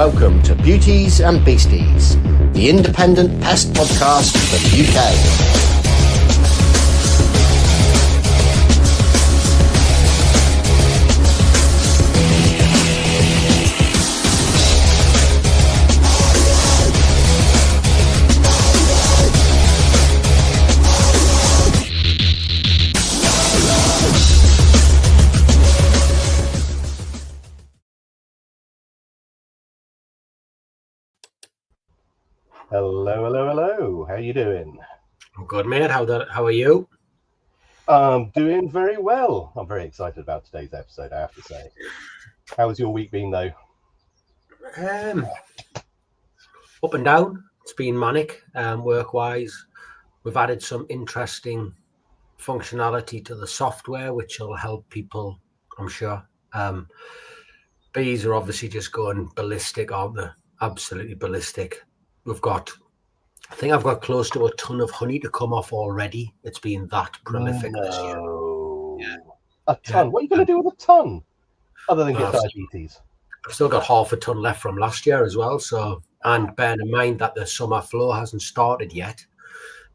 welcome to Beauties and Beasties, the independent pest podcast for the UK. Hello. How you doing? I'm good, mate. How are you? I'm doing very well. I'm very excited about today's episode, I have to say. How's your week been, though? Up and down. It's been manic, work-wise. We've added some interesting functionality to the software, which will help people, I'm sure. Bees are obviously just going ballistic, aren't they? Absolutely ballistic. I think I've got close to a ton of honey to come off already. It's been that prolific this year. Yeah. A ton? Yeah. What are you going to do with a ton? Other than get diabetes? I've still got half a ton left from last year as well. So, and bearing in mind that the summer flow hasn't started yet,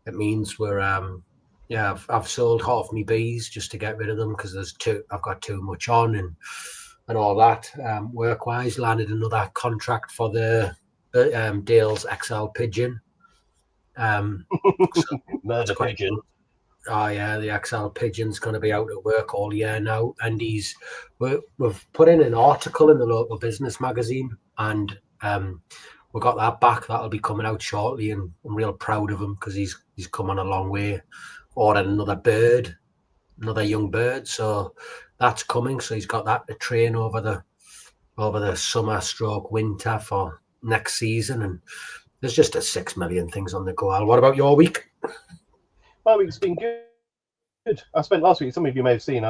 it means we're, I've sold half my bees just to get rid of them because I've got too much on and all that. Work-wise, landed another contract for the Dale's XL pigeon. Murder pigeon. Oh yeah, the XL pigeon's going to be out at work all year now, and we've put in an article in the local business magazine, and we got that back. That'll be coming out shortly, and I'm real proud of him because he's come on a long way. Ordered another young bird, so that's coming. So he's got that to train over the summer stroke winter for next season, and there's just 6 million things on the go. Al, what about your week? My week's been good. I spent last week, some of you may have seen,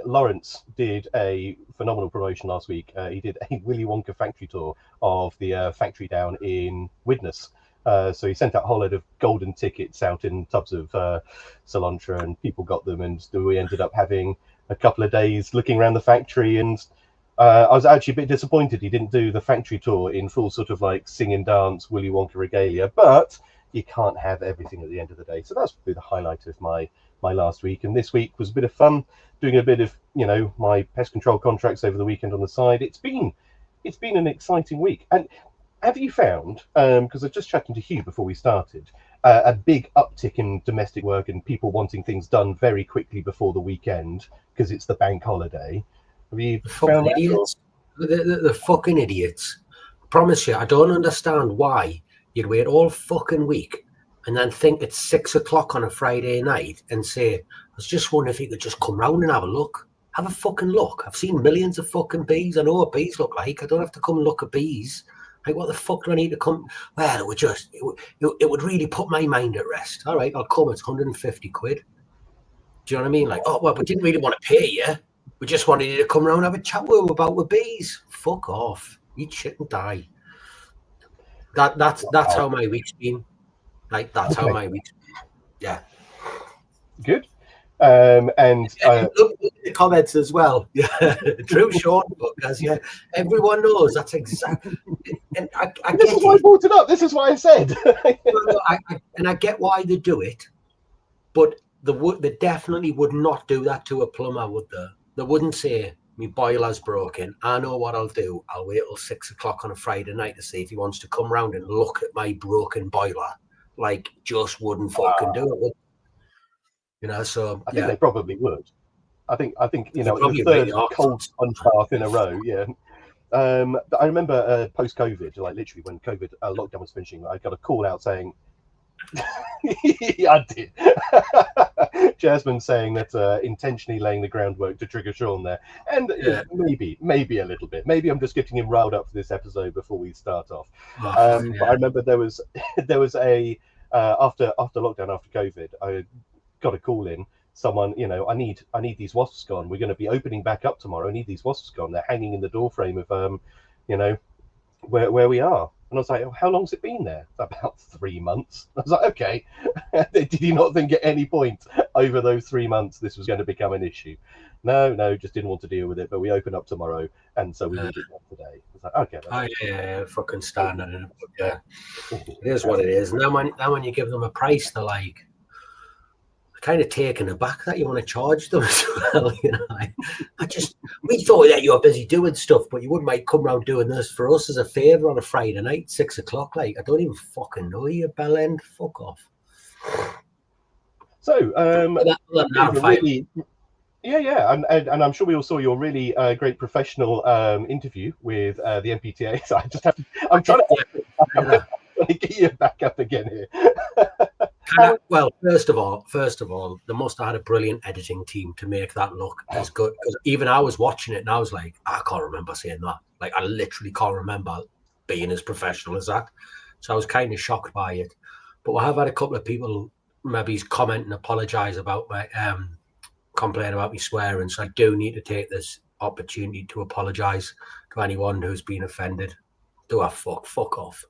Lawrence did a phenomenal promotion last week. He did a Willy Wonka factory tour of the factory down in Widnes. So he sent out a whole load of golden tickets out in tubs of cilantro, and people got them, and we ended up having a couple of days looking around the factory, and I was actually a bit disappointed he didn't do the factory tour in full sort of like sing and dance Willy Wonka regalia, but you can't have everything at the end of the day. So that's probably the highlight of my last week. And this week was a bit of fun, doing a bit of, my pest control contracts over the weekend on the side. It's been an exciting week. And have you found, because I was just chatting to Hugh before we started, a big uptick in domestic work and people wanting things done very quickly before the weekend because it's the bank holiday? Have you found that? Idiots. The fucking idiots. I promise you, I don't understand why you'd wait all fucking week and then think it's 6 o'clock on a Friday night and say, I was just wondering if you could just come round and have a look. Have a fucking look. I've seen millions of fucking bees. I know what bees look like. I don't have to come and look at bees. Like, what the fuck do I need to come? Well, it would really put my mind at rest. All right, I'll come. It's 150 quid. Do you know what I mean? Like, oh, well, we didn't really want to pay you. We just wanted you to come around and have a chat with about the bees. Fuck off. Eat shit and die. That's how my week's been. Like, that's how my week's been. Yeah. Good. And look at the comments as well. Yeah. True short because everyone knows that's exactly. And I this is why I brought it up. This is why I said. I get why they do it, but they definitely would not do that to a plumber, would they? They wouldn't say, my boiler's broken. I know what I'll do. I'll wait till 6 o'clock on a Friday night to see if he wants to come round and look at my broken boiler. Like, just wouldn't fucking do it. So I think they probably would. I think the third cold sponge bath in a row. Yeah. I remember post-COVID, like literally when COVID lockdown was finishing, I got a call out saying, yeah, I did. Jasmine saying that intentionally laying the groundwork to trigger Sean there, and maybe a little bit. Maybe I'm just getting him riled up for this episode before we start off. But I remember there was a after lockdown, after COVID, I got a call in. Someone, I need these wasps gone. We're going to be opening back up tomorrow. I need these wasps gone. They're hanging in the door frame of where we are. And I was like, oh, how long's it been there? About 3 months. I was like, okay. Did you not think at any point over those 3 months this was going to become an issue? No, just didn't want to deal with it. But we open up tomorrow, and so we need it done today. It's like, okay. Yeah, fucking standard in it. But yeah, it is what it is. And then when you give them a price, they're like, kind of taken aback that you want to charge them as well. You know, we thought that you were busy doing stuff, but you wouldn't mind come around doing this for us as a favour on a Friday night, 6 o'clock. Like, I don't even fucking know you, bell end. Fuck off. So, and I'm sure we all saw your really great professional interview with the MPTA. So I'm trying to get you back up again here. Well, first of all, they must have had a brilliant editing team to make that look as good. Because even I was watching it and I was like, I can't remember saying that. Like, I literally can't remember being as professional as that. So I was kind of shocked by it. But we have had a couple of people maybe comment and apologise about my complain about me swearing. So I do need to take this opportunity to apologise to anyone who's been offended. Do I fuck off?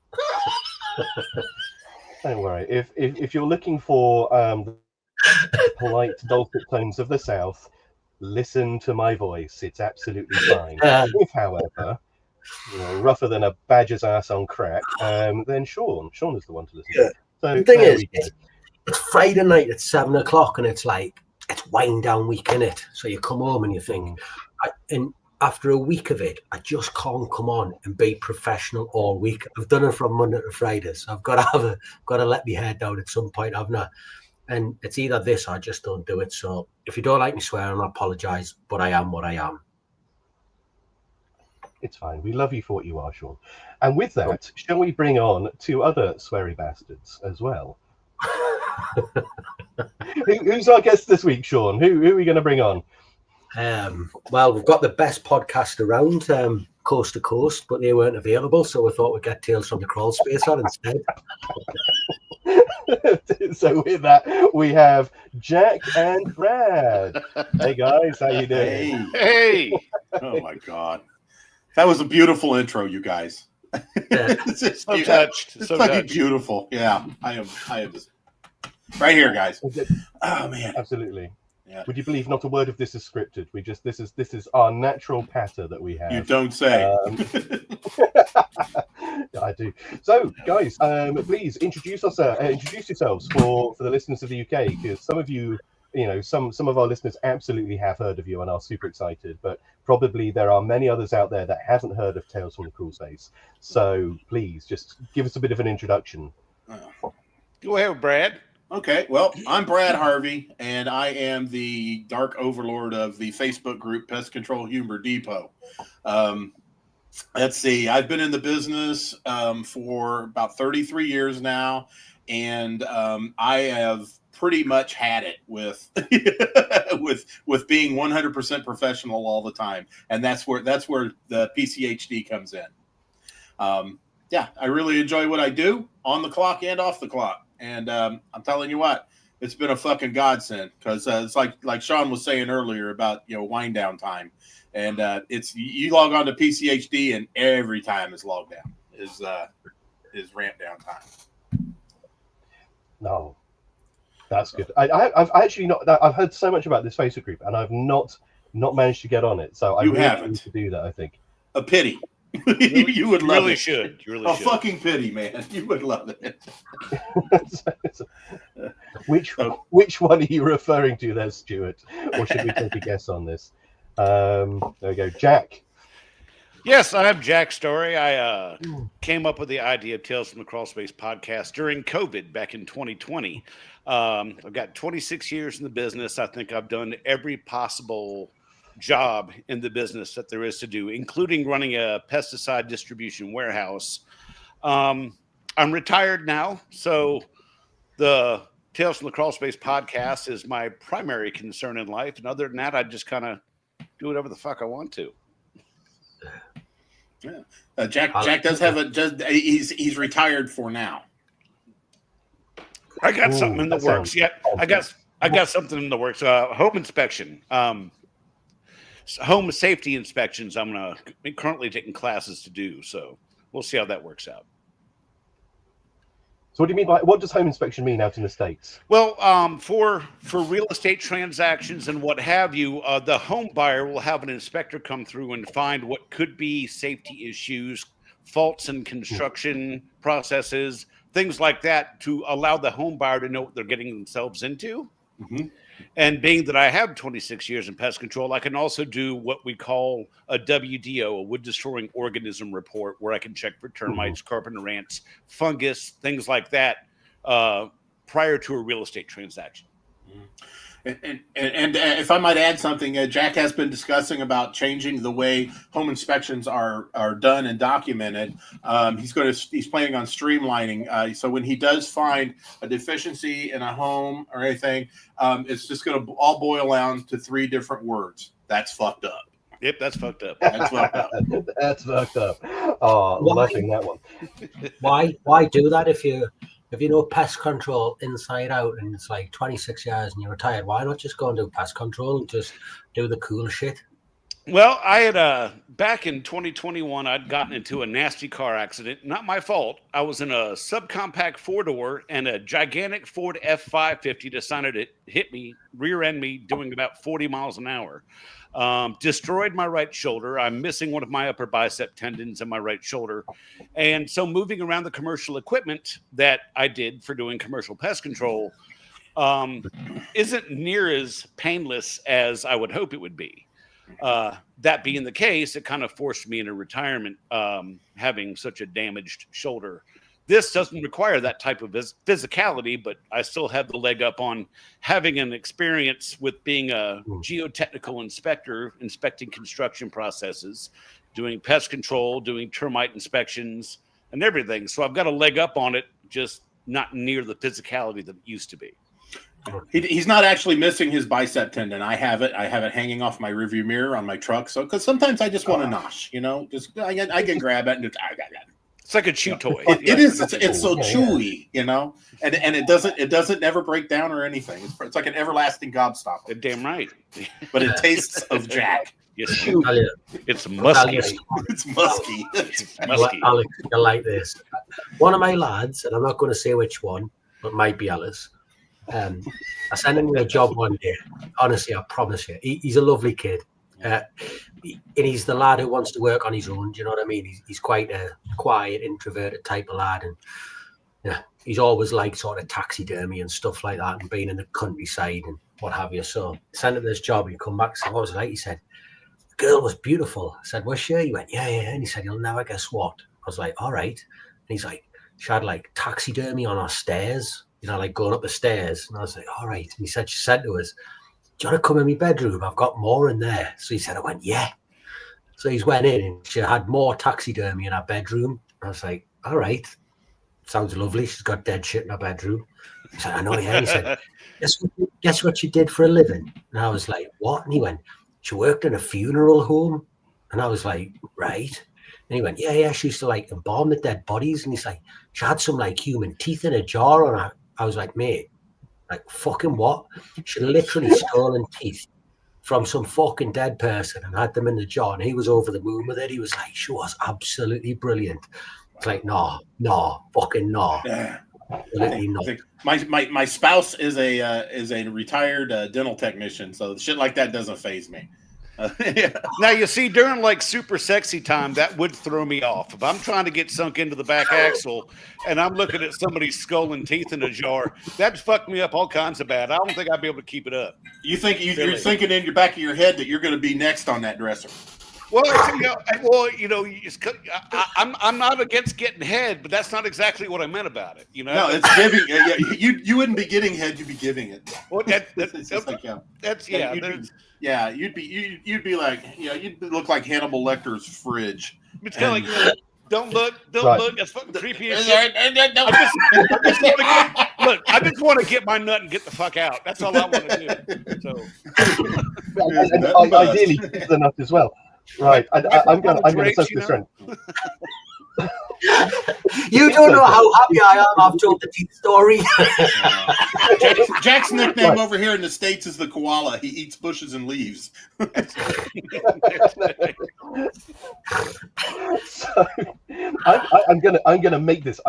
Don't worry. If you're looking for the polite, dulcet tones of the South, listen to my voice. It's absolutely fine. If, however, rougher than a badger's ass on crack, then Sean is the one to listen to. So the thing is, it's Friday night at 7 o'clock, and it's like it's wind down week, innit? So you come home and you think, and after a week of it, I just can't come on and be professional all week. I've done it from Monday to Friday, so I've got to let my head down at some point, haven't I? And it's either this or I just don't do it. So if you don't like me swearing, I apologise, but I am what I am. It's fine. We love you for what you are, Sean. And with that, shall we bring on 2 other sweary bastards as well? Who's our guest this week, Sean? Who are we going to bring on? Well, we've got the best podcast around, coast to coast, but they weren't available, so we thought we'd get Tales from the Crawlspace on instead. So with that, we have Jack and Brad. Hey guys, how you doing? Hey! Oh my God, that was a beautiful intro, you guys. It's just so touched. It's fucking beautiful. Yeah, I am just right here, guys. Oh man, absolutely. Yeah. Would you believe not a word of this is scripted? This is our natural patter that we have. You don't say. I do. So, guys, please introduce yourselves for the listeners of the UK, because some of you, some of our listeners absolutely have heard of you and are super excited, but probably there are many others out there that haven't heard of Tales from the Crawlspace. So, please just give us a bit of an introduction. Go ahead, Brad. Okay, well, I'm Brad Harvey, and I am the dark overlord of the Facebook group Pest Control Humor Depot. Let's see, I've been in the business for about 33 years now, and I have pretty much had it with with being 100% professional all the time, and that's where the PCHD comes in. Yeah, I really enjoy what I do on the clock and off the clock. And I'm telling you what, it's been a fucking godsend, because it's like Sean was saying earlier about wind down time, and it's you log on to PCHD and every time is logged down is ramp down time. No, that's good. I've actually not. I've heard so much about this Facebook group, and I've not managed to get on it. So I really need to do that. I think a pity. You would love really it. Should. You really a should. Fucking pity, man. You would love it. Which one are you referring to there, Stuart? Or should we take a guess on this? There we go. Jack. Yes, I'm Jack Story. I came up with the idea of Tales from the Crawlspace podcast during COVID back in 2020. I've got 26 years in the business. I think I've done every possible job in the business that there is to do, including running a pesticide distribution warehouse. I'm retired now, so the Tales from the Crawlspace podcast is my primary concern in life. And other than that, I just kind of do whatever the fuck I want to. Yeah, Jack does have he's retired for now. I got something in the works. Yeah, I got something in the works. Home inspection. Home safety inspections. I'm currently taking classes to do, so we'll see how that works out. So what do you mean by, what does home inspection mean out in the States? Well, for real estate transactions and what have you, the home buyer will have an inspector come through and find what could be safety issues, faults in construction processes, things like that, to allow the home buyer to know what they're getting themselves into. Mm-hmm. And being that I have 26 years in pest control, I can also do what we call a WDO, a wood destroying organism report, where I can check for termites, carpenter ants, fungus, things like that, prior to a real estate transaction. And if I might add something, Jack has been discussing about changing the way home inspections are done and documented. He's planning on streamlining. So when he does find a deficiency in a home or anything, it's just going to all boil down to 3 different words. That's fucked up. Yep, that's fucked up. That's fucked up. That's fucked up. Oh, loving that one. Why do that if you know pest control inside out and it's like 26 years and you're retired? Why not just go and do pest control and just do the cool shit? Well, I had back in 2021, I'd gotten into a nasty car accident. Not my fault. I was in a subcompact 4-door, and a gigantic Ford F550 decided to hit me, rear end me, doing about 40 miles an hour. Destroyed my right shoulder. I'm missing one of my upper bicep tendons in my right shoulder. And so moving around the commercial equipment that I did for doing commercial pest control isn't near as painless as I would hope it would be. That being the case, it kind of forced me into retirement, having such a damaged shoulder. This doesn't require that type of physicality, but I still have the leg up on having an experience with being a geotechnical inspector, inspecting construction processes, doing pest control, doing termite inspections, and everything. So I've got a leg up on it, just not near the physicality that it used to be. He's not actually missing his bicep tendon. I have it hanging off my rearview mirror on my truck. So, because sometimes I just want to nosh, just I can grab it and just. It's like a chew toy. It is. It's so chewy, and it doesn't never break down or anything. It's like an everlasting gobstopper. You're damn right. But it tastes of Jack. Yes, it's musky. It's musky. It's musky. Alex, you like this? One of my lads, and I'm not going to say which one, but might be Alice. I sent him a job one day. Honestly, I promise you, he's a lovely kid. And he's the lad who wants to work on his own. Do you know what I mean? He's quite a quiet, introverted type of lad, and he's always liked sort of taxidermy and stuff like that, and being in the countryside and what have you. So sent him this job. He come back and said, "What was it like?" He said, "The girl was beautiful." I said, "Was she?" He went, "Yeah." And he said, "You'll never guess what." I was like, "All right." And he's like, "She had like taxidermy on her stairs, like going up the stairs." And I was like, "All right." And he said, "She said to us, 'Do you want to come in my bedroom? I've got more in there.'" So he said, I went, "Yeah." So he's went in and she had more taxidermy in her bedroom. I was like, "All right. Sounds lovely. She's got dead shit in her bedroom." He said, "I know, yeah." He said, guess what she did for a living?" And I was like, "What?" And he went, "She worked in a funeral home." And I was like, "Right." And he went, yeah, she used to like embalm the dead bodies. And he's like, "She had some like human teeth in a jar." And I was like, "Mate, like fucking what?" She literally stolen teeth from some fucking dead person and had them in the jar. And he was over the moon with it. He was like, "She was absolutely brilliant." It's like, no, fucking no. Yeah. Absolutely not. My spouse is a retired dental technician, so shit like that doesn't faze me. Yeah. Now, you see, during like super sexy time, that would throw me off. If I'm trying to get sunk into the back axle and I'm looking at somebody's skull and teeth in a jar, that'd fuck me up all kinds of bad. I don't think I'd be able to keep it up. You're thinking in your back of your head that you're going to be next on that dresser. Well, I'm not against getting head, but that's not exactly what I meant about it. No, it's giving. You wouldn't be getting head; you'd be giving it. Well, you'd be like, you'd look like Hannibal Lecter's fridge. It's kind of like, don't look. That's fucking creepy as shit. I just want to get my nut and get the fuck out. That's all I want to do. So, ideally, the nut as well. Right, I'm going to search this trend. You don't know how happy I am. I've told the teeth story. Jack's nickname over here in the States is the koala. He eats bushes and leaves. So, I'm gonna make this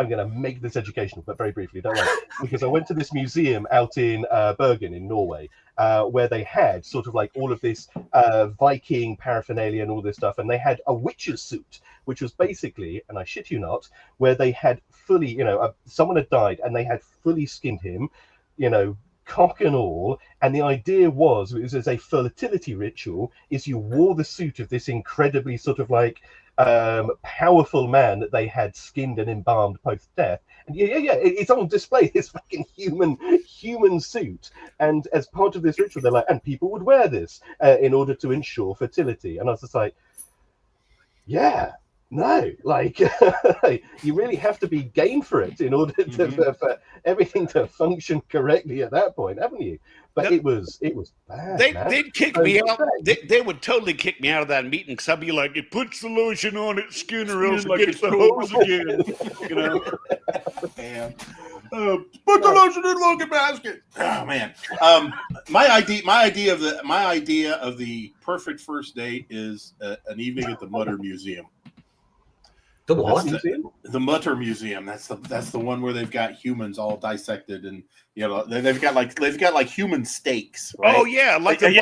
educational, but very briefly, don't worry, because I went to this museum out in Bergen in Norway, where they had sort of like all of this Viking paraphernalia and all this stuff, and they had a witcher's suit, which was basically, and I shit you not, where they had fully, someone had died and they had fully skinned him, cock and all, and the idea was, it was as a fertility ritual, is you wore the suit of this incredibly sort of like powerful man that they had skinned and embalmed post-death, and it's on display, this fucking human suit, and as part of this ritual they're like, and people would wear this in order to ensure fertility, and I was just like, yeah. No, like you really have to be game for it in order for everything to function correctly at that point, haven't you? But it was bad. They'd kick me out. They would totally kick me out of that meeting because I'd be like, "It puts the lotion on it, skin, or else it gets the hose again." Damn. Put the lotion in the lotion basket. Oh man. My idea of the perfect first date is an evening at the Mutter Museum. The what? The Mutter Museum. That's the one where they've got humans all dissected, and they've got like human steaks. Right? Oh yeah, like they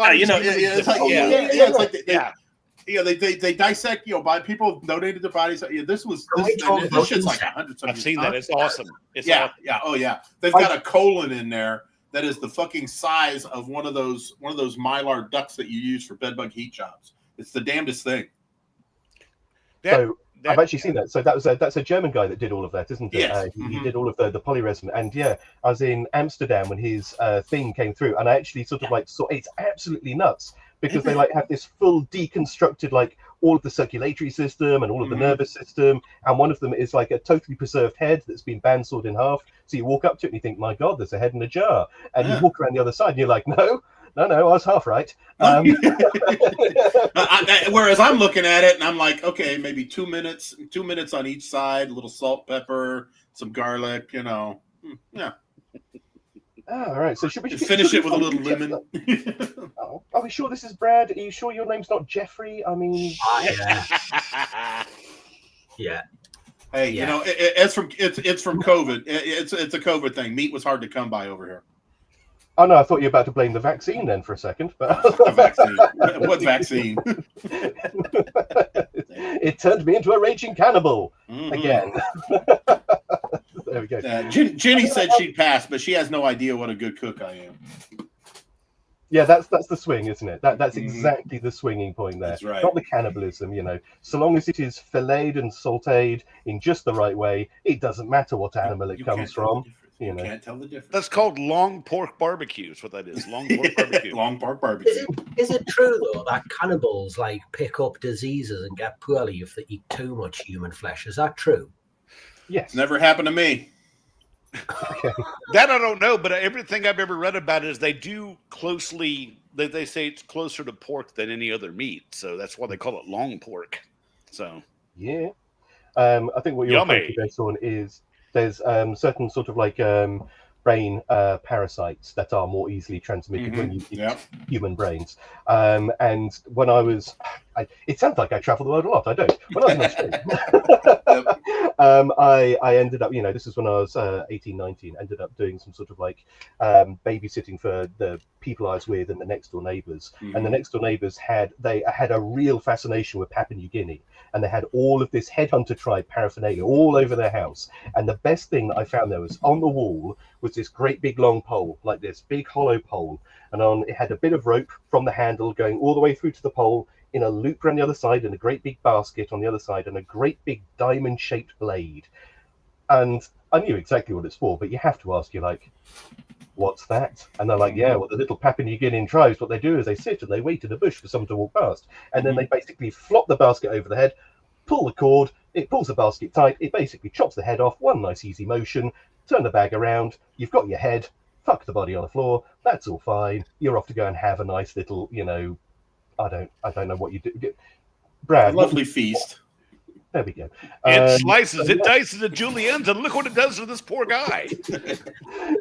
dissect. By people donated their bodies. This shit's like 100. I've seen that. It's awesome. Yeah. Oh yeah. They've got a colon in there that is the fucking size of one of those Mylar ducts that you use for bedbug heat jobs. It's the damnedest thing. I've actually seen that. So that's a German guy that did all of that, isn't it? Yes. He did all of the polyresin. And I was in Amsterdam when his thing came through, and I actually sort of like saw, it's absolutely nuts because they like have this full deconstructed, like all of the circulatory system and all of the nervous system. And one of them is like a totally preserved head that's been bandsawed in half. So you walk up to it and you think, my God, there's a head in a jar. And you walk around the other side and you're like, no, I was half right. Whereas I'm looking at it and I'm like, okay, maybe 2 minutes on each side, a little salt, pepper, some garlic, Yeah. All right. So should we finish it with a little lemon? Are we sure this is Brad? Are you sure your name's not Jeffrey? I mean, yeah. Hey, it's from COVID. It's a COVID thing. Meat was hard to come by over here. Oh no, I thought you were about to blame the vaccine then for a second. But vaccine? What vaccine? It turned me into a raging cannibal again. There we go. Jenny said she'd pass, but she has no idea what a good cook I am. Yeah, that's the swing, isn't it? That's exactly the swinging point there. That's right. Not the cannibalism, So long as it is filleted and sautéed in just the right way, it doesn't matter what animal it comes from. You can't tell the difference. That's called long pork barbecue. Is what that is. Long pork barbecue. Long pork barbecue. Is it true though that cannibals like pick up diseases and get poorly if they eat too much human flesh? Is that true? Yes. Never happened to me. Okay. That I don't know, but everything I've ever read about it is they do closely. They say it's closer to pork than any other meat, so that's why they call it long pork. So yeah, I think what you're referring to there, Sean, is there's certain sort of like brain parasites that are more easily transmitted when you eat human brains. And when I was, it sounds like I travel the world a lot. I don't. When I was in Australia, I ended up, this is when I was 18, 19, ended up doing some sort of like babysitting for the people I was with and the next door neighbors. And the next door neighbors had a real fascination with Papua New Guinea. And they had all of this headhunter tribe paraphernalia all over their house. And the best thing that I found there was on the wall was this great big long pole, like this big hollow pole. And it had a bit of rope from the handle going all the way through to the pole in a loop around the other side, and a great big basket on the other side, and a great big diamond-shaped blade. And I knew exactly what it's for, but you have to ask, you're like, what's that? And they're like, yeah, well, the little Papua New Guinean tribes, what they do is they sit and they wait in a bush for someone to walk past. And then they basically flop the basket over the head, pull the cord, it pulls the basket tight, it basically chops the head off, one nice easy motion, turn the bag around, you've got your head, fuck the body on the floor, that's all fine, you're off to go and have a nice little, I don't know what you do. Brad. A lovely feast. There we go. It slices, it dices, it juliennes, and look what it does to this poor guy.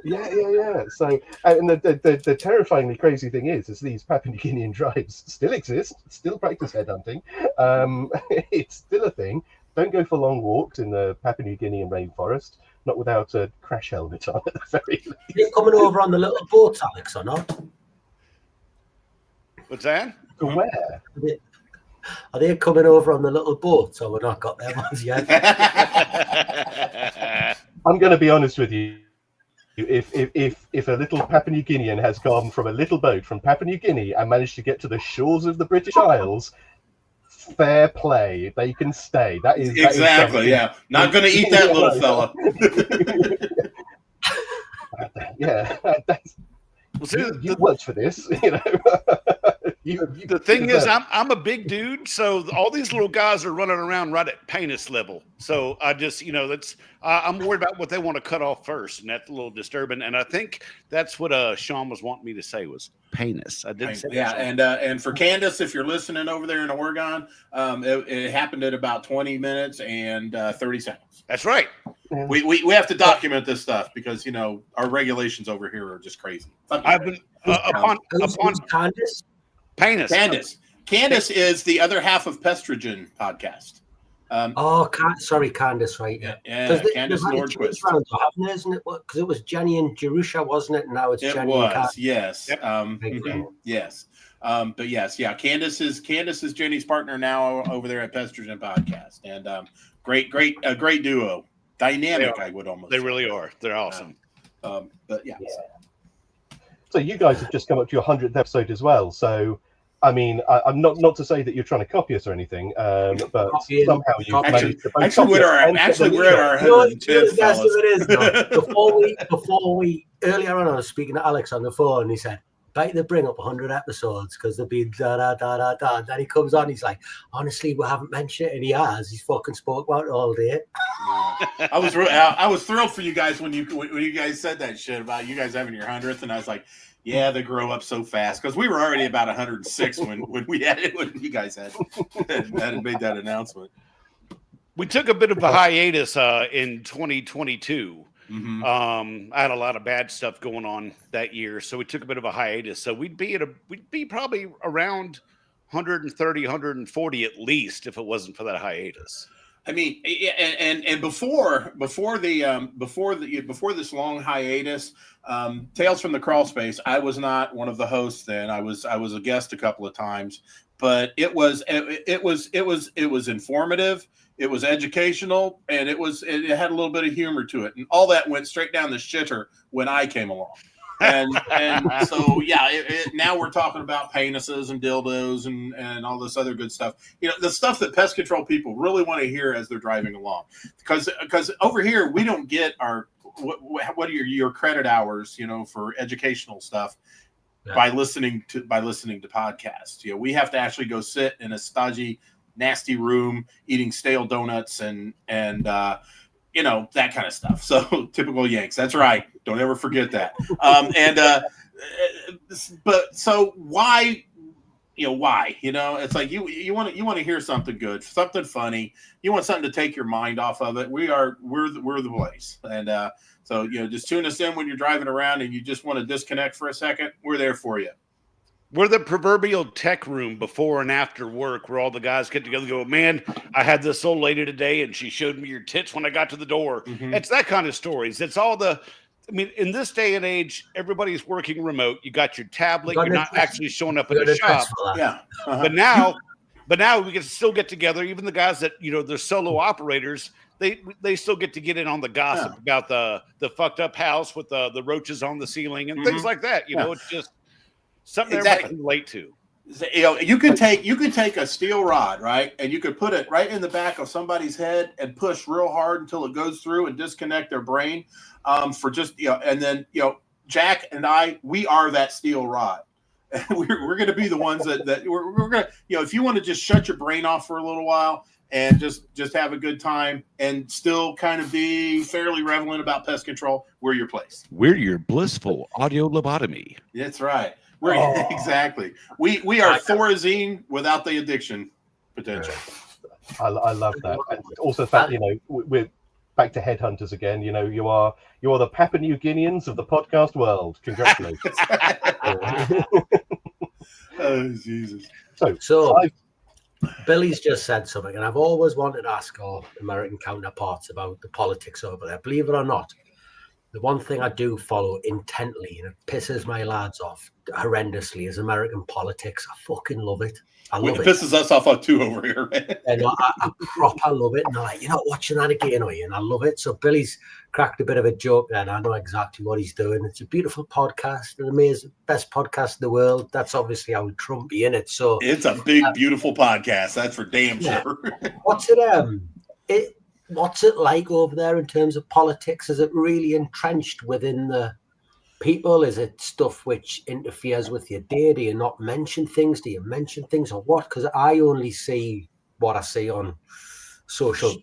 Yeah. So, and the terrifyingly crazy thing is these Papua New Guinean tribes still exist, still practice headhunting. It's still a thing, don't go for long walks in the Papua New Guinean rainforest, not without a crash helmet on at the very least. Are you coming over on the little boat, Alex, or not? What's that? To where? Are they coming over on the little boat? So we've not got them ones yet. I'm going to be honest with you. If a little Papua New Guinean has gone from a little boat from Papua New Guinea and managed to get to the shores of the British Isles, fair play. They can stay. That is exactly. Yeah, not going to eat that little fella. Yeah, you worked for this, you know. The thing is, I'm a big dude, so all these little guys are running around right at penis level. So I just, I'm worried about what they want to cut off first, and that's a little disturbing. And I think that's what Sean was wanting me to say was penis. I didn't say yeah, and for Candace, if you're listening over there in Oregon, it happened at about 20 minutes and 30 seconds. That's right. We have to document this stuff because our regulations over here are just crazy. I've been upon Candace. Candace is the other half of Pestrogen podcast. Sorry, Candace, right? Yeah, Candace Nordquist. Isn't it? Because it was Jenny and Jerusha, wasn't it? And now it's Jenny and Candace. Yes. Yep. Yes. But yes, yeah. Candace is Jenny's partner now over there at Pestrogen podcast, and a great duo, dynamic. I would almost. They really are. They're awesome. But yeah. So you guys have just come up to your 100th episode as well. So, I mean, I'm not to say that you're trying to copy us or anything, but somehow you've managed to we're at our 110th. That's what it is. No. Before we earlier on, I was speaking to Alex on the phone, and he said, "Bet they bring up 100 episodes because they'll be da da da da da." And then he comes on, he's like, "Honestly, we haven't mentioned it," and he has. He's fucking spoke about it all day. I was thrilled for you guys when you guys said that shit about you guys having your 100th, and I was like, yeah, they grow up so fast because we were already about 106 when you guys had made that announcement. We took a bit of a hiatus in 2022. Mm-hmm. I had a lot of bad stuff going on that year, so we took a bit of a hiatus. So we'd be probably around 130, 140 at least if it wasn't for that hiatus. I mean, and before this long hiatus, Tales from the Crawlspace, I was not one of the hosts then. I was a guest a couple of times, but it was informative. It was educational, and it had a little bit of humor to it, and all that went straight down the shitter when I came along. And so now we're talking about penises and dildos and all this other good stuff. The stuff that pest control people really want to hear as they're driving along, because over here we don't get our what are your credit hours for educational stuff by listening to podcasts. We have to actually go sit in a stodgy, nasty room eating stale donuts and that kind of stuff. So typical Yanks. That's right. Don't ever forget that. But so why? Why? It's like you want to hear something good, something funny. You want something to take your mind off of it. We're the place. And so just tune us in when you're driving around and you just want to disconnect for a second. We're there for you. We're the proverbial tech room before and after work where all the guys get together and go, man, I had this old lady today and she showed me your tits when I got to the door. Mm-hmm. It's that kind of stories. It's all in this day and age, everybody's working remote. You got your tablet. You're not actually showing up in the shop. Yeah. Uh-huh. But now we can still get together. Even the guys that, they're solo operators, they still get to get in on the gossip about the fucked up house with the roaches on the ceiling and things like that. It's just something everybody can relate to. You could take a steel rod, right, and you could put it right in the back of somebody's head and push real hard until it goes through and disconnect their brain. For just and then Jack and we are that steel rod. we're going to be the ones that we're going to if you want to just shut your brain off for a little while and just have a good time and still kind of be fairly relevant about pest control, we're your place. We're your blissful audio lobotomy. That's right. Exactly. We are Thorazine without the addiction potential. I love that. And also the fact, we're back to headhunters again. You are the Papua New Guineans of the podcast world. Congratulations. Oh, Jesus. So Billy's just said something, and I've always wanted to ask our American counterparts about the politics over there. Believe it or not, the one thing I do follow intently, and it pisses my lads off horrendously, is American politics. I fucking love it. I love it. It pisses us off too over here. And I proper love it. And they're like, you're not watching that again, are you? And I love it. So Billy's cracked a bit of a joke there, and I know exactly what he's doing. It's a beautiful podcast, an amazing, best podcast in the world. That's obviously how Trumpy in it. So it's a big, beautiful podcast. That's for damn sure. What's it like over there in terms of politics? Is it really entrenched within the people? Is it stuff which interferes with your day? Do you not mention things? Do you mention things or what? Because I only see what I see on social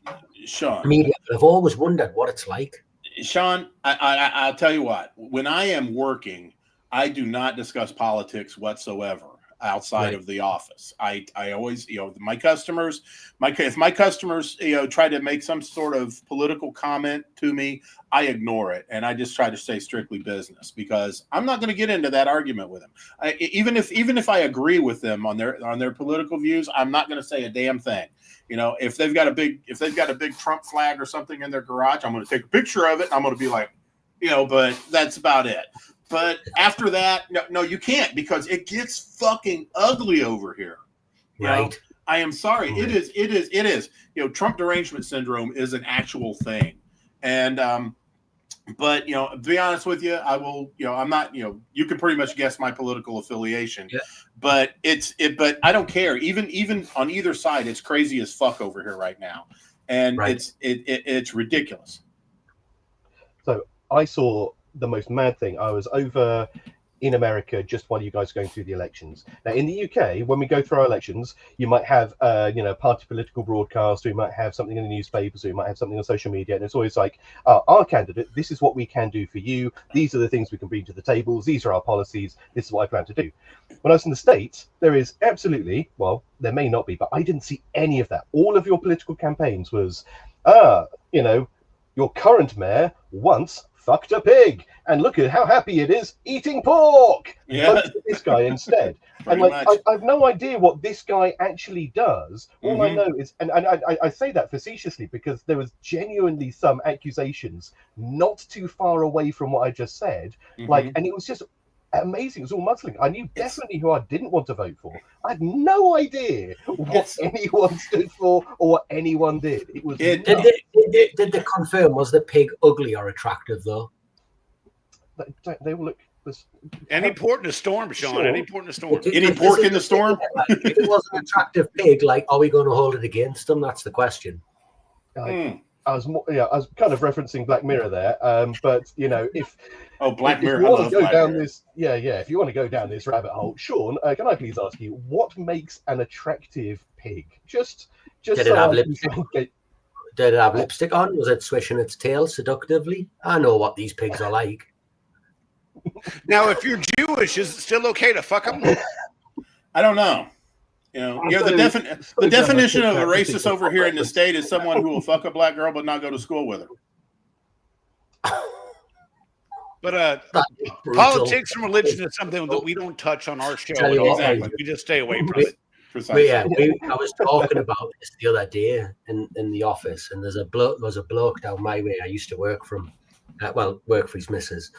media. I've always wondered what it's like. Sean, I'll tell you what. When I am working, I do not discuss politics whatsoever outside of the office. I always, my customers, if my customers, try to make some sort of political comment to me, I ignore it. And I just try to stay strictly business, because I'm not going to get into that argument with them. Even if I agree with them on their political views, I'm not going to say a damn thing. If they've got a big Trump flag or something in their garage, I'm going to take a picture of it. And I'm going to be like, but that's about it. But after that, no, you can't, because it gets fucking ugly over here. Right. I am sorry. It is. Trump derangement syndrome is an actual thing. And, but, to be honest with you, I will, I'm not, you can pretty much guess my political affiliation, but but I don't care. Even on either side, it's crazy as fuck over here right now. And it's ridiculous. So I saw the most mad thing. I was over in America just while you guys are going through the elections. Now in the UK, when we go through our elections, you might have party political broadcast, or you might have something in the newspapers, or you might have something on social media, and it's always like, our candidate, this is what we can do for you, these are the things we can bring to the tables, these are our policies, this is what I plan to do. When I was in the States, there is absolutely, well, there may not be, but I didn't see any of that. All of your political campaigns was your current mayor once fucked a pig, and look at how happy it is eating pork. This guy instead. And I've no idea what this guy actually does. All I know is, and I say that facetiously, because there was genuinely some accusations not too far away from what I just said, and it was just amazing. It was all muddling. I knew definitely who I didn't want to vote for. I had no idea what anyone stood for or what anyone did. It was. Did they confirm, was the pig ugly or attractive though? They will look. Any port in the storm, Sean. Sure. Any port in the storm. Any pork in the storm? If it was an attractive pig, are we going to hold it against them? That's the question. I was kind of referencing Black Mirror there, but if Black Mirror, if you want to go down this, if you want to go down this rabbit hole, Sean, can I please ask you, what makes an attractive pig? Just did it have lipstick? Did it have lipstick on? Was it swishing its tail seductively? I know what these pigs are like. Now, if you're Jewish, is it still okay to fuck them? I don't know. The definition of a racist over here in the state is someone who will fuck a black girl but not go to school with her. But politics and religion is something that we don't touch on our show. Exactly. We just stay away from it. Precisely. I was talking about this the other day in the office, and there was a bloke down my way. I used to work for his missus.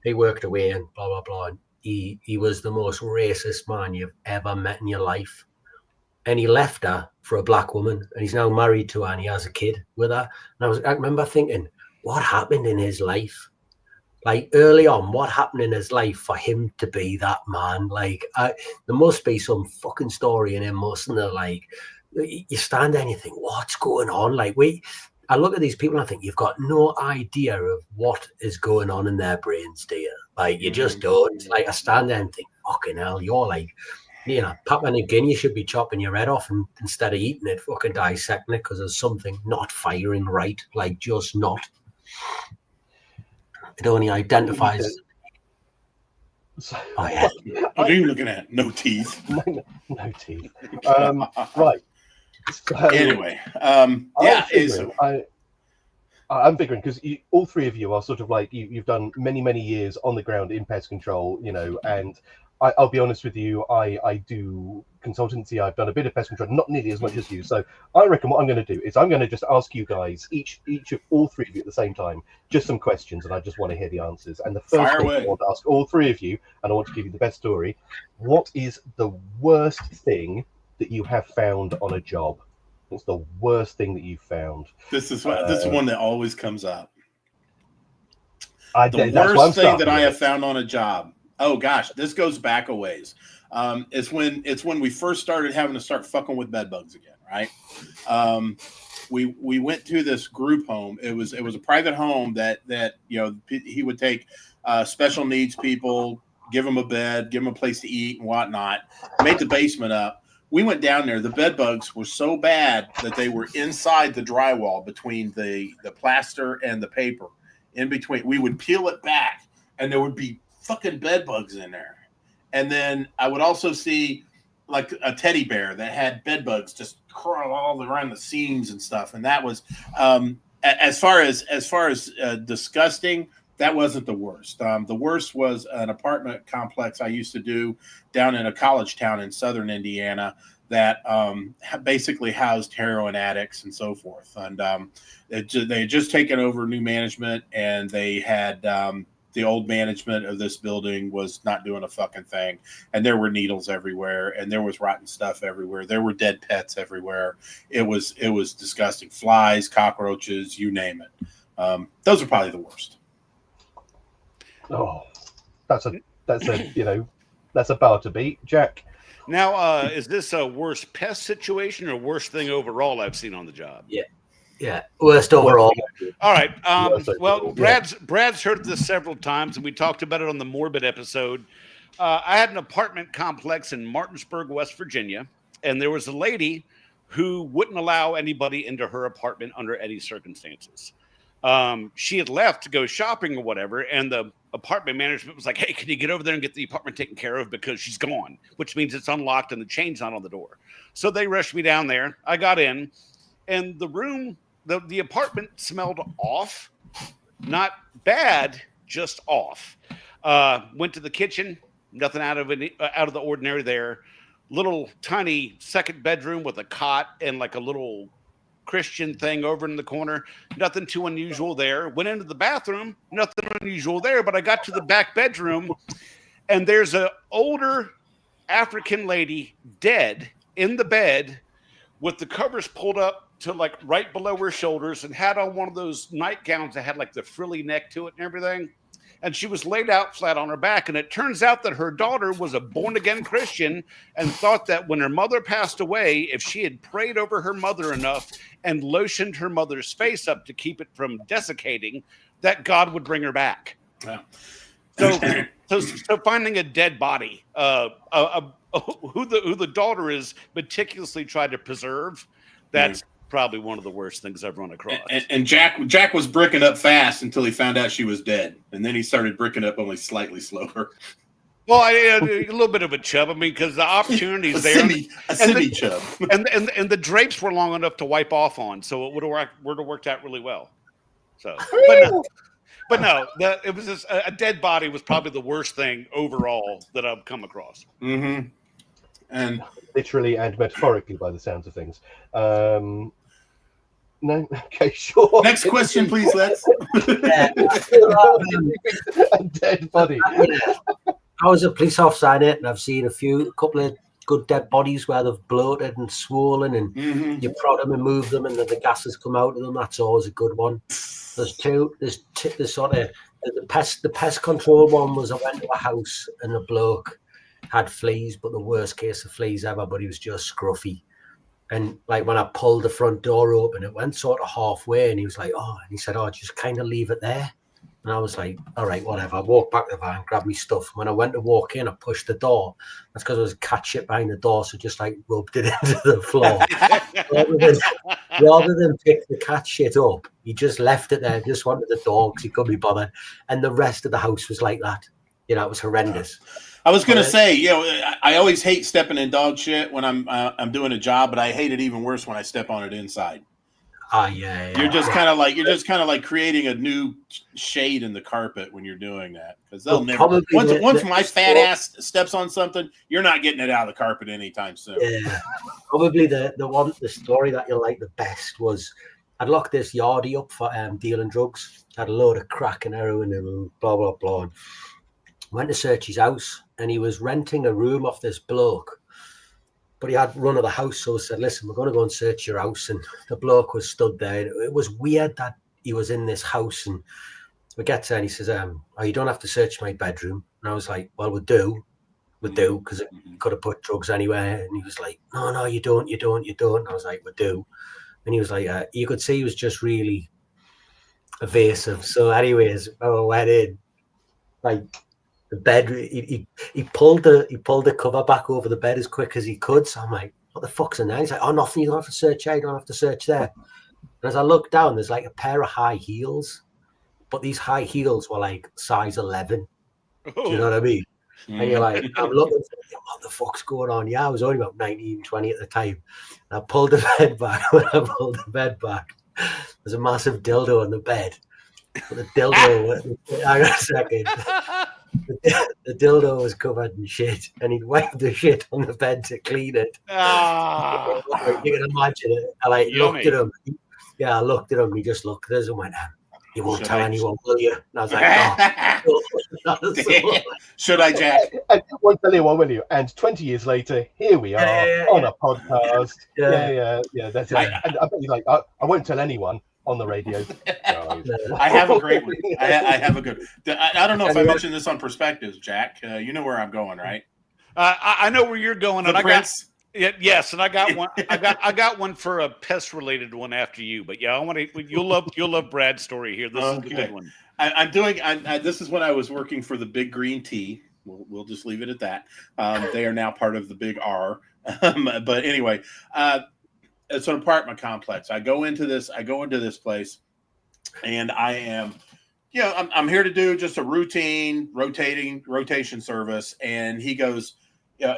He worked away and blah blah blah. And he was the most racist man you've ever met in your life. And he left her for a black woman, and he's now married to her, and he has a kid with her. And I remember thinking, what happened in his life? Early on, what happened in his life for him to be that man? There must be some fucking story in him, mustn't there? You stand there and you think, what's going on? I look at these people and I think, you've got no idea of what is going on in their brains, do you? You just don't. I stand there and think, fucking hell, you're Papua New Guinea should be chopping your head off, and instead of eating it, fucking dissecting it because there's something not firing right, just not. It only identifies. What are you looking at? No teeth. No teeth. Right. Anyway, I'm figuring, because all three of you are sort of you've done many years on the ground in pest control, and I'll be honest with you. I do consultancy. I've done a bit of pest control, not nearly as much as you. So I reckon what I'm going to do is I'm going to just ask you guys, each of all three of you at the same time, just some questions, and I just want to hear the answers. And the first thing I want to ask all three of you, and I want to give you the best story. What is the worst thing that you have found on a job? What's the worst thing that you've found? This is one that always comes up. The worst thing that I have found on a job. Oh gosh, this goes back a ways. It's when we first started having to start fucking with bed bugs again, right? We went to this group home. It was a private home that he would take special needs people, give them a bed, give them a place to eat and whatnot. Made the basement up. We went down there. The bed bugs were so bad that they were inside the drywall between the plaster and the paper. In between, we would peel it back, and there would be fucking bed bugs in there. And then I would also see like a teddy bear that had bed bugs just crawl all around the seams and stuff. And that was as far as disgusting. That wasn't the worst. The worst was an apartment complex I used to do down in a college town in southern Indiana that basically housed heroin addicts and so forth. And they had just taken over new management, and they had the old management of this building was not doing a fucking thing. And there were needles everywhere, and there was rotten stuff everywhere. There were dead pets everywhere. It was disgusting. Flies, cockroaches, you name it. Those are probably the worst. Oh, that's a bar to beat, Jack. Now, is this a worst pest situation or worst thing overall I've seen on the job? Yeah, worst overall. All right. Well, Brad's heard this several times, and we talked about it on the Morbid episode. I had an apartment complex in Martinsburg, West Virginia, and there was a lady who wouldn't allow anybody into her apartment under any circumstances. She had left to go shopping or whatever, and the apartment management was like, "Hey, can you get over there and get the apartment taken care of because she's gone," which means it's unlocked and the chain's not on the door. So they rushed me down there. I got in, and the room, the apartment smelled off, not bad, just off. Went to the kitchen, nothing out of the ordinary there. Little tiny second bedroom with a cot and like a little Christian thing over in the corner. Nothing too unusual there. Went into the bathroom, nothing unusual there. But I got to the back bedroom, and there's an older African lady dead in the bed with the covers pulled up to like right below her shoulders, and had on one of those nightgowns that had like the frilly neck to it and everything. And she was laid out flat on her back. And it turns out that her daughter was a born-again Christian and thought that when her mother passed away, if she had prayed over her mother enough and lotioned her mother's face up to keep it from desiccating, that God would bring her back. Yeah. So finding a dead body, who the daughter is meticulously tried to preserve, that's probably one of the worst things I've run across. And Jack was bricking up fast until he found out she was dead, and then he started bricking up only slightly slower. Well, a little bit of a chub. I mean, because the opportunities there, a semi chub, and the drapes were long enough to wipe off on, so it would have worked out really well. So, but no, it was just a dead body was probably the worst thing overall that I've come across. Mm-hmm. And literally and metaphorically, by the sounds of things. No, okay, sure. Next question, please. Let's. A dead body. I was a police officer in it, and I've seen a couple of good dead bodies where they've bloated and swollen, and you prod them and move them, and then the gases come out of them. That's always a good one. There's two. There's sort of the pest control one was I went to a house and the bloke had fleas, but the worst case of fleas ever. But he was just scruffy. And like when I pulled the front door open, it went sort of halfway, and he was like, "Oh," and he said, "Oh, just kind of leave it there." And I was like, "All right, whatever." I walked back to the van, grabbed my stuff. When I went to walk in, I pushed the door. That's because there was cat shit behind the door, so just like rubbed it into the floor. rather than pick the cat shit up, he just left it there. Just wanted the dog because he couldn't be bothered. And the rest of the house was like that. You know, it was horrendous. I was going to say, I always hate stepping in dog shit when I'm doing a job, but I hate it even worse when I step on it inside. Yeah. You're just kind of like creating a new shade in the carpet when you're doing that, because they'll never. Once my fat ass steps on something, you're not getting it out of the carpet anytime soon. Yeah, probably the story that you like the best was I'd locked this yardie up for dealing drugs. Had a load of crack and heroin and blah blah blah. Went to search his house, and he was renting a room off this bloke. But he had run of the house, so I said, listen, we're going to go and search your house. And the bloke was stood there. It was weird that he was in this house. And we get there, and he says, oh, you don't have to search my bedroom. And I was like, well, we do, because it could have put drugs anywhere. And he was like, no, you don't. And I was like, we do. And he was like, you could see he was just really evasive. So anyways, I went in, like, the bed, he pulled the cover back over the bed as quick as he could. So I'm like, what the fuck's in there? He's like, oh, nothing, you don't have to search here, you don't have to search there. And as I looked down, there's like a pair of high heels, but these high heels were like size 11. Do you know what I mean? And you're like, I'm looking, what the fuck's going on? Yeah, I was only about 19, 20 at the time. And I pulled the bed back. When I pulled the bed back, there's a massive dildo on the bed. But the dildo, hang on a second. The dildo was covered in shit, and he'd wiped the shit on the bed to clean it. You can imagine it. I looked at him. Yeah, I looked at him. He just looked at us and went, "You won't tell anyone, will you?" And I was like, "No." Should I, Jack? I won't tell anyone, will you? And 20 years later, here we are on a podcast. Yeah. That's it. And I bet he's like, I won't tell anyone on the radio. I have a great one. I have a good. I don't know if I mentioned this on Perspectives, Jack. You know where I'm going, right? I know where you're going, and yes, and I got one. I got one for a pest related one after you. But yeah, I want to. You'll love Brad's story here. This is the big one. I'm doing. This is when I was working for the Big Green Tea. We'll just leave it at that. They are now part of the Big R. But anyway. It's an apartment complex. I go into this place, and I am, I'm here to do just a routine rotation service. And he goes,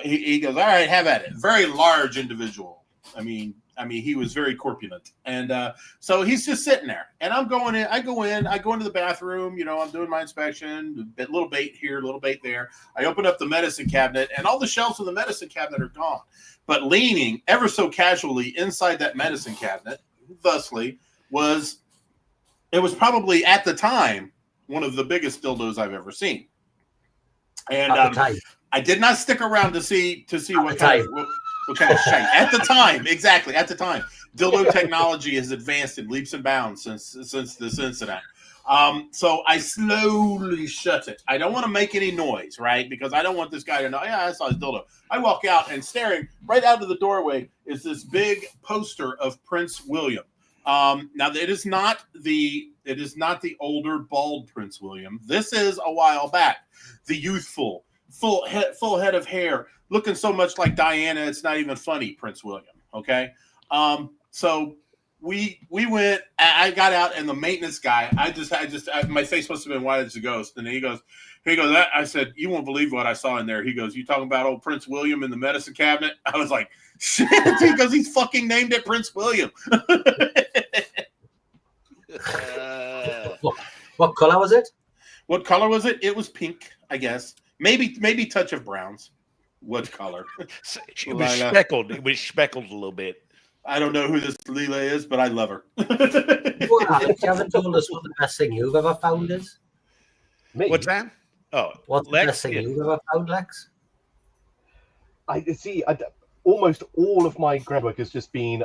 he goes, all right, have at it. Very large individual. I mean, he was very corpulent. And so he's just sitting there, and I'm going in. I go into the bathroom. I'm doing my inspection. A little bait here, a little bait there. I open up the medicine cabinet, and all the shelves in the medicine cabinet are gone. But leaning ever so casually inside that medicine cabinet, thusly, was probably at the time one of the biggest dildos I've ever seen. And I did not stick around to see what kind of shite. At the time, exactly, at the time. Dildo technology has advanced in leaps and bounds since this incident. So I slowly shut it. I don't want to make any noise, right? Because I don't want this guy to know, I saw his dildo. I walk out, and staring right out of the doorway is this big poster of Prince William. Now it is not the older bald Prince William. This is a while back. The youthful, full head of hair, looking so much like Diana, it's not even funny, Prince William. Okay. So we went, I got out, and the maintenance guy, my face must have been white as a ghost. And he goes, I said, you won't believe what I saw in there. He goes, you talking about old Prince William in the medicine cabinet? I was like, shit. He goes, he's fucking named it Prince William. What color was it? What color was it? It was pink, I guess. Maybe touch of browns. What color? It was speckled. It was speckled a little bit. I don't know who this Leela is, but I love her. You haven't told us what the best thing you've ever found is. Me? What's that? Oh, what's the best thing you've ever found, Lex? I see. Almost all of my grad work has just been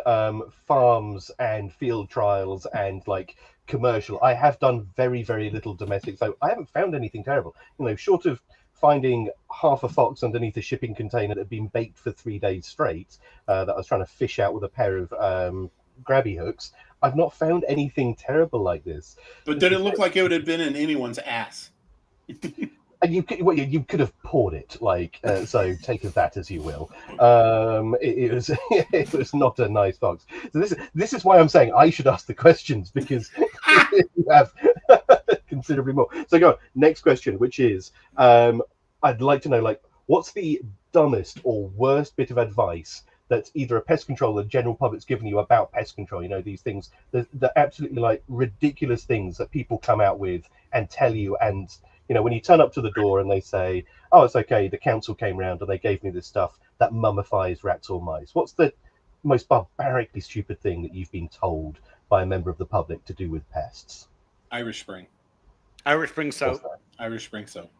farms and field trials and like commercial. I have done very, very little domestic, so I haven't found anything terrible. Short of finding half a fox underneath a shipping container that had been baked for 3 days straight, that I was trying to fish out with a pair of grabby hooks. I've not found anything terrible like this. But did it look like it would have been in anyone's ass? And you could have poured it, so take of that as you will. It was not a nice fox. So this is why I'm saying I should ask the questions, because you have considerably more. So go on, next question, which is I'd like to know, what's the dumbest or worst bit of advice that either a pest control or the general public's given you about pest control. You know, these things, the absolutely like ridiculous things that people come out with and tell you. And, you know, when you turn up to the door and they say, oh, it's okay, the council came round and they gave me this stuff that mummifies rats or mice. What's the most barbarically stupid thing that you've been told by a member of the public to do with pests? Irish Spring. Irish Spring soap. Irish Spring soap.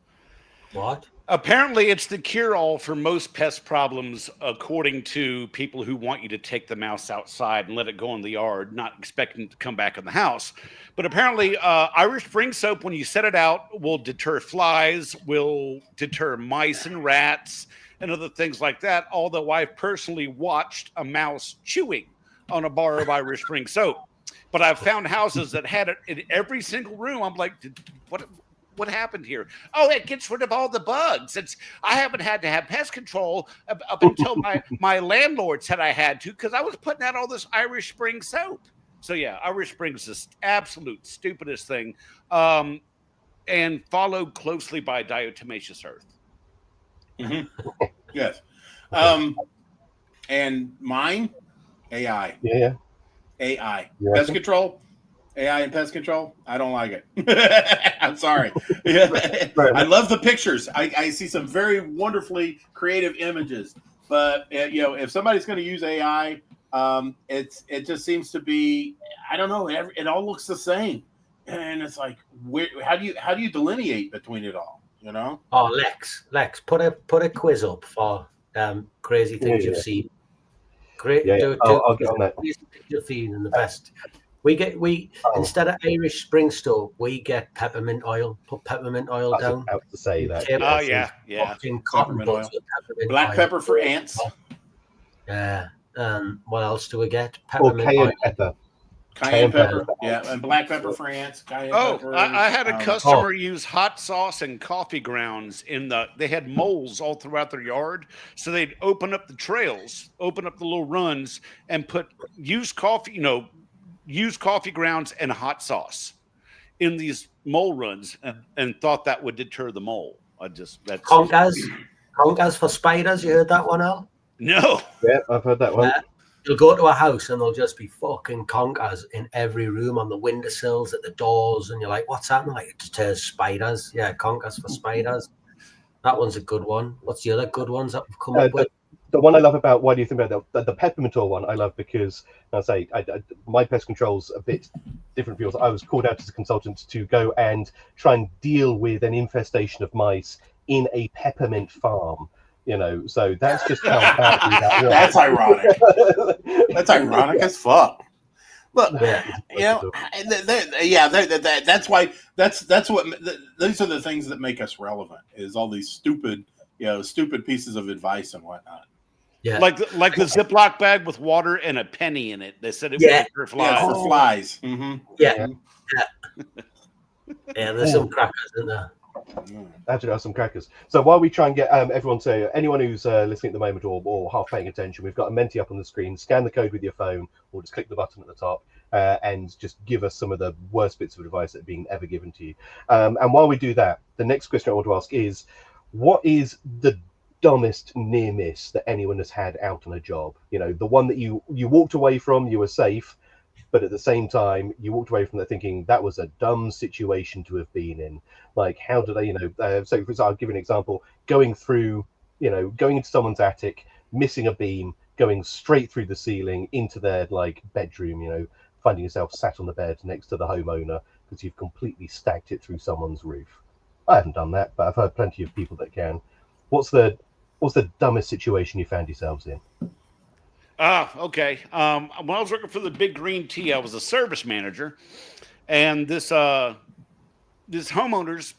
What? Apparently, it's the cure-all for most pest problems, according to people who want you to take the mouse outside and let it go in the yard, not expecting it to come back in the house. But apparently, Irish Spring soap, when you set it out, will deter flies, will deter mice and rats, and other things like that. Although I've personally watched a mouse chewing on a bar of Irish Spring soap. But I've found houses that had it in every single room. I'm like, what happened here? Oh, it gets rid of all the bugs. I haven't had to have pest control up until my landlord said I had to, because I was putting out all this Irish Spring soap. So yeah, Irish Spring is the absolute stupidest thing, and followed closely by diatomaceous earth. Mm-hmm. Yes. And mine, AI. Yeah. AI. Yeah. Pest control. AI and pest control. I don't like it. I'm sorry. I love the pictures. I see some very wonderfully creative images, but you know, if somebody's going to use AI, it just seems to be, I don't know. It all looks the same, and it's like, how do you delineate between it all? You know? Oh, Lex, put a quiz up for crazy things you've seen. Great. I'll get on that. You're feeling the best. Instead of Irish Spring soap, we get peppermint oil. Put peppermint oil down. I was about to say that. Oh yeah. Cotton Peppermint oil. buds with peppermint Black oil. pepper for ants. Yeah. What else do we get? Or Peppermint cayenne oil. pepper. Cayenne pepper. Yeah, and black pepper for ants. Cayenne pepper. I had a customer use hot sauce and coffee grounds they had moles all throughout their yard. So they'd open up the trails, open up the little runs, and put used coffee grounds and hot sauce in these mole runs, and thought that would deter the mole. Conkers for spiders. You heard that one, Al? No. Yeah, I've heard that one. You'll go to a house and there'll just be fucking conkers in every room, on the windowsills, at the doors, and you're like, what's happening? Like, it deters spiders. Yeah, conkers for spiders. That one's a good one. What's the other good ones that we've come up with? The one I love about, why do you think about the peppermint oil one? I love because my pest control's a bit different from yours. I was called out as a consultant to go and try and deal with an infestation of mice in a peppermint farm. You know, so that's just how badly that was. That's ironic. That's ironic as fuck. Look, you know, that's why that's what these are the things that make us relevant. Is all these stupid pieces of advice and whatnot. Yeah, like the Ziploc bag with water and a penny in it. They said it was for flies. Yeah, for flies. Mm-hmm. Yeah. There's some crackers in there. Actually, there are some crackers. So while we try and get everyone to, anyone who's listening at the moment or half paying attention, we've got a Menti up on the screen. Scan the code with your phone, or just click the button at the top and just give us some of the worst bits of advice that have been ever given to you. And while we do that, the next question I want to ask is, what is the dumbest near miss that anyone has had out on a job? You know, the one that you walked away from, you were safe, but at the same time, you walked away from that thinking that was a dumb situation to have been in. Like, how do they, so for example, I'll give you an example, going into someone's attic, missing a beam, going straight through the ceiling into their bedroom, finding yourself sat on the bed next to the homeowner because you've completely stacked it through someone's roof. I haven't done that, but I've heard plenty of people that can. What's the dumbest situation you found yourselves in? Okay. When I was working for the Big Green Tea, I was a service manager, and this homeowners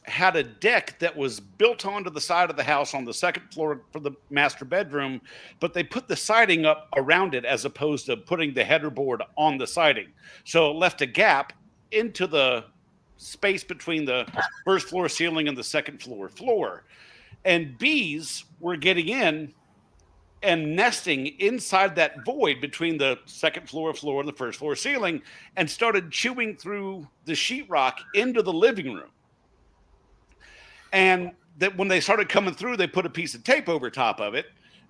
had a deck that was built onto the side of the house on the second floor for the master bedroom, but they put the siding up around it as opposed to putting the header board on the siding. So it left a gap into the space between the first floor ceiling and the second floor. And bees were getting in and nesting inside that void between the second floor and the first floor ceiling, and started chewing through the sheetrock into the living room. And that when they started coming through, they put a piece of tape over top of it,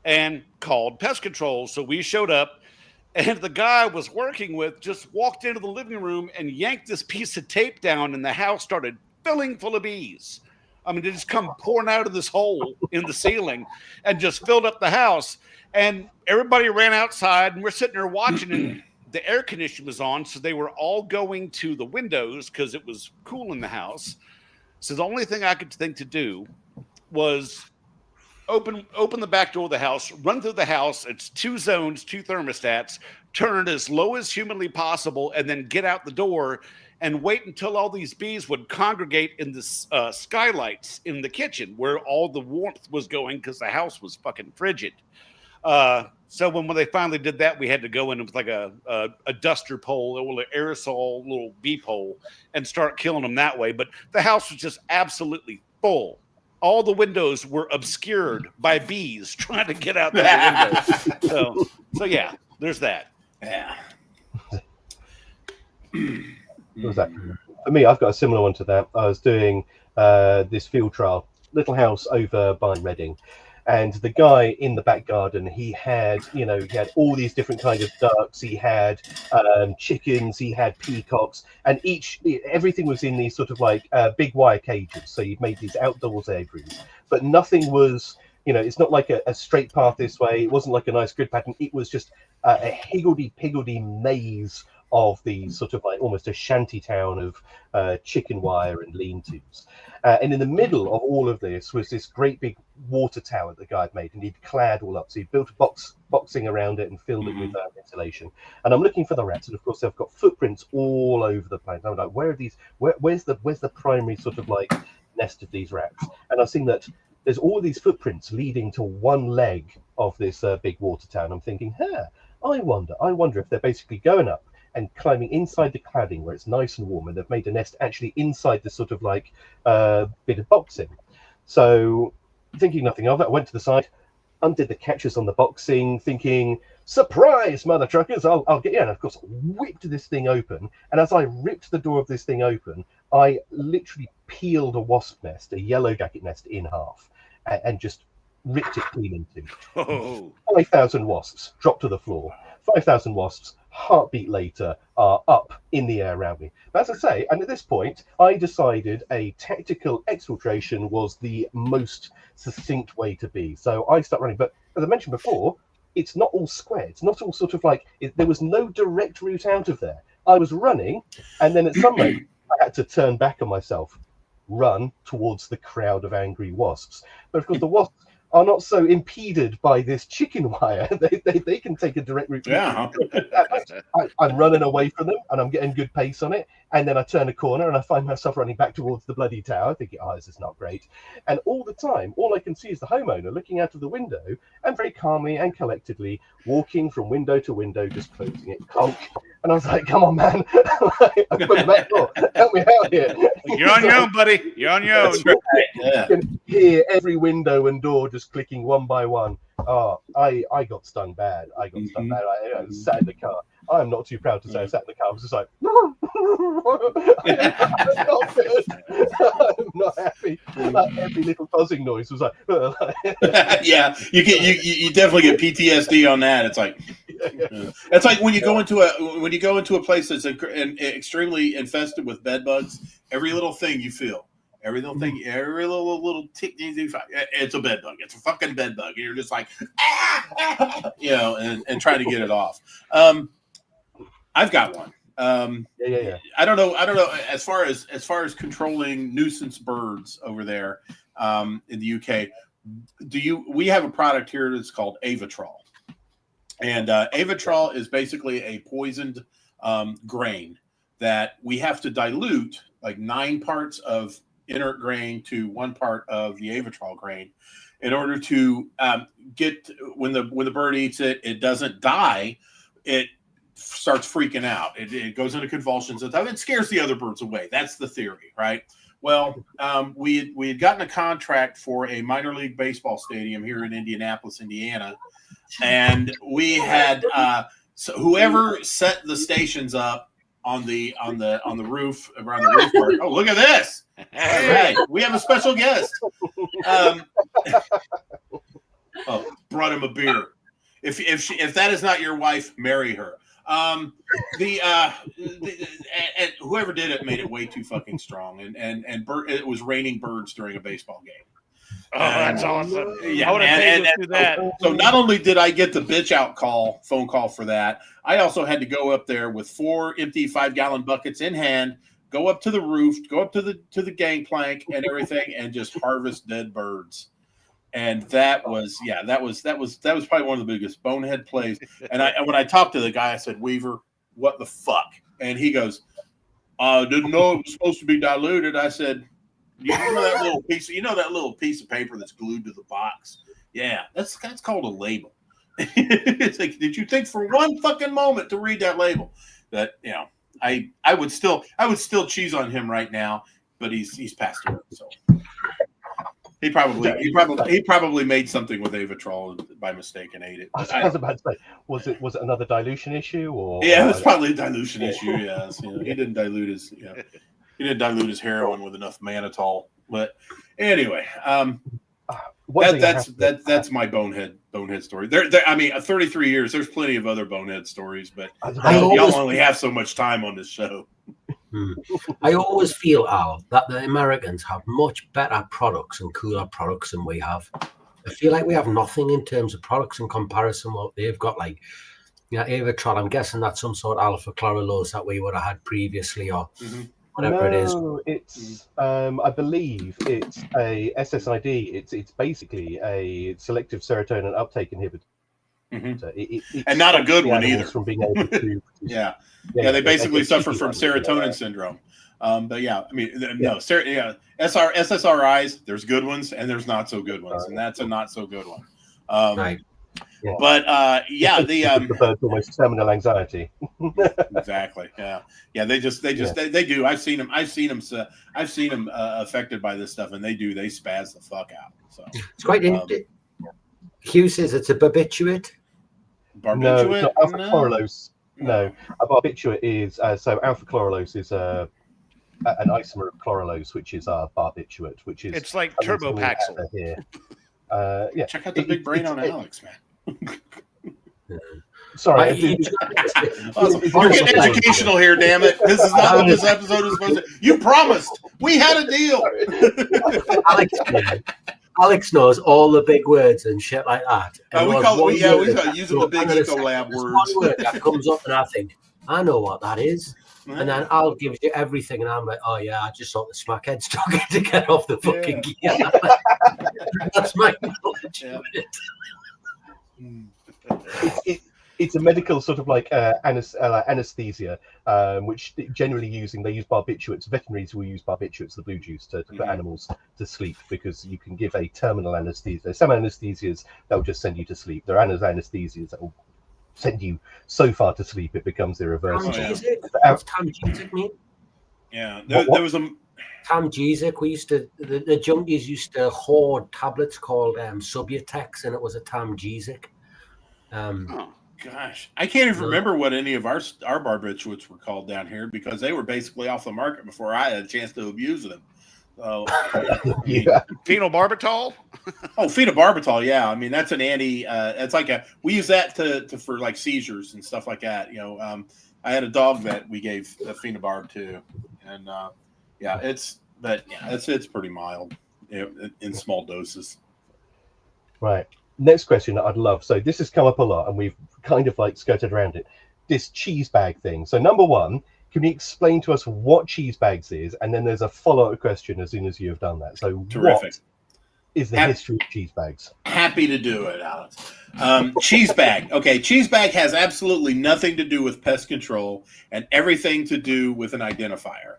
and called pest control. So we showed up, and the guy I was working with just walked into the living room and yanked this piece of tape down, and the house started filling full of bees. I mean, they just come pouring out of this hole in the ceiling and just filled up the house. And everybody ran outside, and we're sitting there watching, and the air conditioner was on, so they were all going to the windows because it was cool in the house. So the only thing I could think to do was open the back door of the house, run through the house. It's 2 zones, 2 thermostats, turn it as low as humanly possible, and then get out the door and wait until all these bees would congregate in the skylights in the kitchen where all the warmth was going because the house was fucking frigid. So when they finally did that, we had to go in with like a duster pole or an aerosol little bee pole and start killing them that way. But the house was just absolutely full. All the windows were obscured by bees trying to get out the window. So yeah, there's that. Yeah. What was that? For me, I've got a similar one to that. I was doing this field trial, little house over by Reading, and the guy in the back garden, he had all these different kinds of ducks. He had chickens, he had peacocks, and everything was in these sort of like big wire cages. So you'd made these outdoors aviaries, but nothing was, it's not like a straight path this way. It wasn't like a nice grid pattern. It was just a higgledy-piggledy maze of these sort of like almost a shanty town of chicken wire and lean-tos. And in the middle of all of this was this great big water tower that the guy had made, and he'd clad all up. So he'd built a boxing around it and filled it with insulation. And I'm looking for the rats, and of course they've got footprints all over the place. I'm like, where are these? Where's the primary sort of like nest of these rats? And I've seen that there's all these footprints leading to one leg of this big water tower. I'm thinking, I wonder if they're basically going up and climbing inside the cladding where it's nice and warm, and they've made a nest actually inside this sort of like bit of boxing. So thinking nothing of it, I went to the side, undid the catches on the boxing, thinking, surprise, mother truckers, I'll get you. And of course, whipped this thing open. And as I ripped the door of this thing open, I literally peeled a wasp nest, a yellow jacket nest, in half, and just ripped it clean into. 5,000 wasps dropped to the floor. 5,000 wasps, heartbeat later, are up in the air around me. But as I say, and at this point, I decided a tactical exfiltration was the most succinct way to be. So I start running. But as I mentioned before, it's not all square. It's not all sort of like, there was no direct route out of there. I was running, and then at some point, I had to turn back on myself, run towards the crowd of angry wasps. But of course, the wasps are not so impeded by this chicken wire. They can take a direct route. Yeah. I'm running away from them, and I'm getting good pace on it. And then I turn a corner, and I find myself running back towards the bloody tower, thinking, this is not great. And all the time, all I can see is the homeowner looking out of the window and very calmly and collectedly walking from window to window, just closing it. Clunk. And I was like, come on, man. I put the back door. Help me out here. You're on your own, buddy. You're on your own. Right. Yeah. You can hear every window and door just clicking one by one. I got stung bad. I sat in the car. I'm not too proud to say I sat in the car. I was just like, that's not good. I'm not happy. Like, every little buzzing noise was like, Yeah, you definitely get PTSD on that. It's like, it's like when you go into a place that's extremely infested with bed bugs. Every little thing you feel. Every little thing, every little tick, it's a bed bug. It's a fucking bed bug. And you're just like, and trying to get it off. I've got one. Yeah. I don't know. As far as controlling nuisance birds over there in the UK, we have a product here that's called Avitrol, and Avitrol is basically a poisoned grain that we have to dilute like 9 parts of inert grain to 1 part of the Avitrol grain in order to get when the bird eats it, it doesn't die. It starts freaking out. It goes into convulsions and it scares the other birds away. That's the theory, right? Well, we had gotten a contract for a minor league baseball stadium here in Indianapolis, Indiana, and we had so whoever set the stations up on the roof around the roof part. Oh, look at this! All right, we have a special guest. brought him a beer. If that is not your wife, marry her. And whoever did it made it way too fucking strong, and it was raining birds during a baseball game. Oh, that's awesome! Yeah, I would have do that. So not only did I get the bitch out phone call for that, I also had to go up there with 4 empty 5-gallon buckets in hand, go up to the roof, go up to the gangplank and everything, and just harvest dead birds. And that was probably one of the biggest bonehead plays. And when I talked to the guy, I said, Weaver, what the fuck? And he goes, didn't know it was supposed to be diluted. I said, you know that little piece of paper that's glued to the box? Yeah, that's called a label. It's like, did you think for one fucking moment to read that label? That, I would still cheese on him right now, but he's passed away. So he probably made something with Avitrol by mistake and ate it. I was about to say, was it another dilution issue or? Yeah, it was probably a dilution issue. Yes, he didn't dilute his heroin with enough mannitol. But anyway, that's my bonehead story. I mean, 33 years. There's plenty of other bonehead stories, but y'all only have so much time on this show. I always feel, Al, that the Americans have much better products and cooler products than we have. I feel like we have nothing in terms of products in comparison to what they've got. Like, Avitrol, I'm guessing that's some sort of alpha chlorulose that we would have had previously, or whatever it is. It's I believe it's a SSID. It's basically a selective serotonin uptake inhibitor. Mm-hmm. And not a good one either. From being able to they basically suffer from serotonin syndrome. But yeah, I mean, SSRIs, there's good ones and there's not so good ones, and that's a not so good one. Right. Yeah. But the bird's almost terminal anxiety. Exactly. Yeah. They do. I've seen them affected by this stuff, and they spaz the fuck out. So it's quite interesting. Hugh says it's a barbiturate. No, it's not alpha chlorulose. No, a barbiturate is so alpha chlorulose is an isomer of chlorulose, which is our barbiturate, which is it's like turbopaxil here. Check out the big brain on Alex, man. Sorry, you're getting educational here, damn it. This is not what this episode is supposed to. You promised. We had a deal. Alex knows all the big words and shit like that. We call using the big Ecolab words. One word that comes up, and I think, I know what that is. And then Al gives you everything, and I'm like, oh yeah, I just thought the smackhead's talking to get off the fucking gear. That's my knowledge of it. It's a medical sort of like anesthesia, which generally they use barbiturates. Veterinaries will use barbiturates, the blue juice, to put animals to sleep, because you can give a terminal anesthesia. Some anesthesias, they'll just send you to sleep. There are anesthesias that will send you so far to sleep it becomes irreversible. Tamgesic, mate? Yeah, there was a Tamgesic. We used to the junkies used to hoard tablets called Subutex, and it was a Tamgesic. Oh gosh, I can't even remember what any of our barbiturates were called down here, because they were basically off the market before I had a chance to abuse them. So, phenobarbital. Phenobarbital. Yeah, I mean that's an anti. It's like we use that for like seizures and stuff like that. I had a dog that we gave a phenobarb to, and it's pretty mild in small doses. Right. Next question that I'd love. So this has come up a lot, and we've kind of like skirted around it. This cheese bag thing. So number one, can you explain to us what Cheesebags is? And then there's a follow-up question as soon as you have done that. So terrific. What is the history of Cheesebags? Happy to do it, Alex. Cheesebag. Okay, Cheesebag has absolutely nothing to do with pest control and everything to do with an identifier.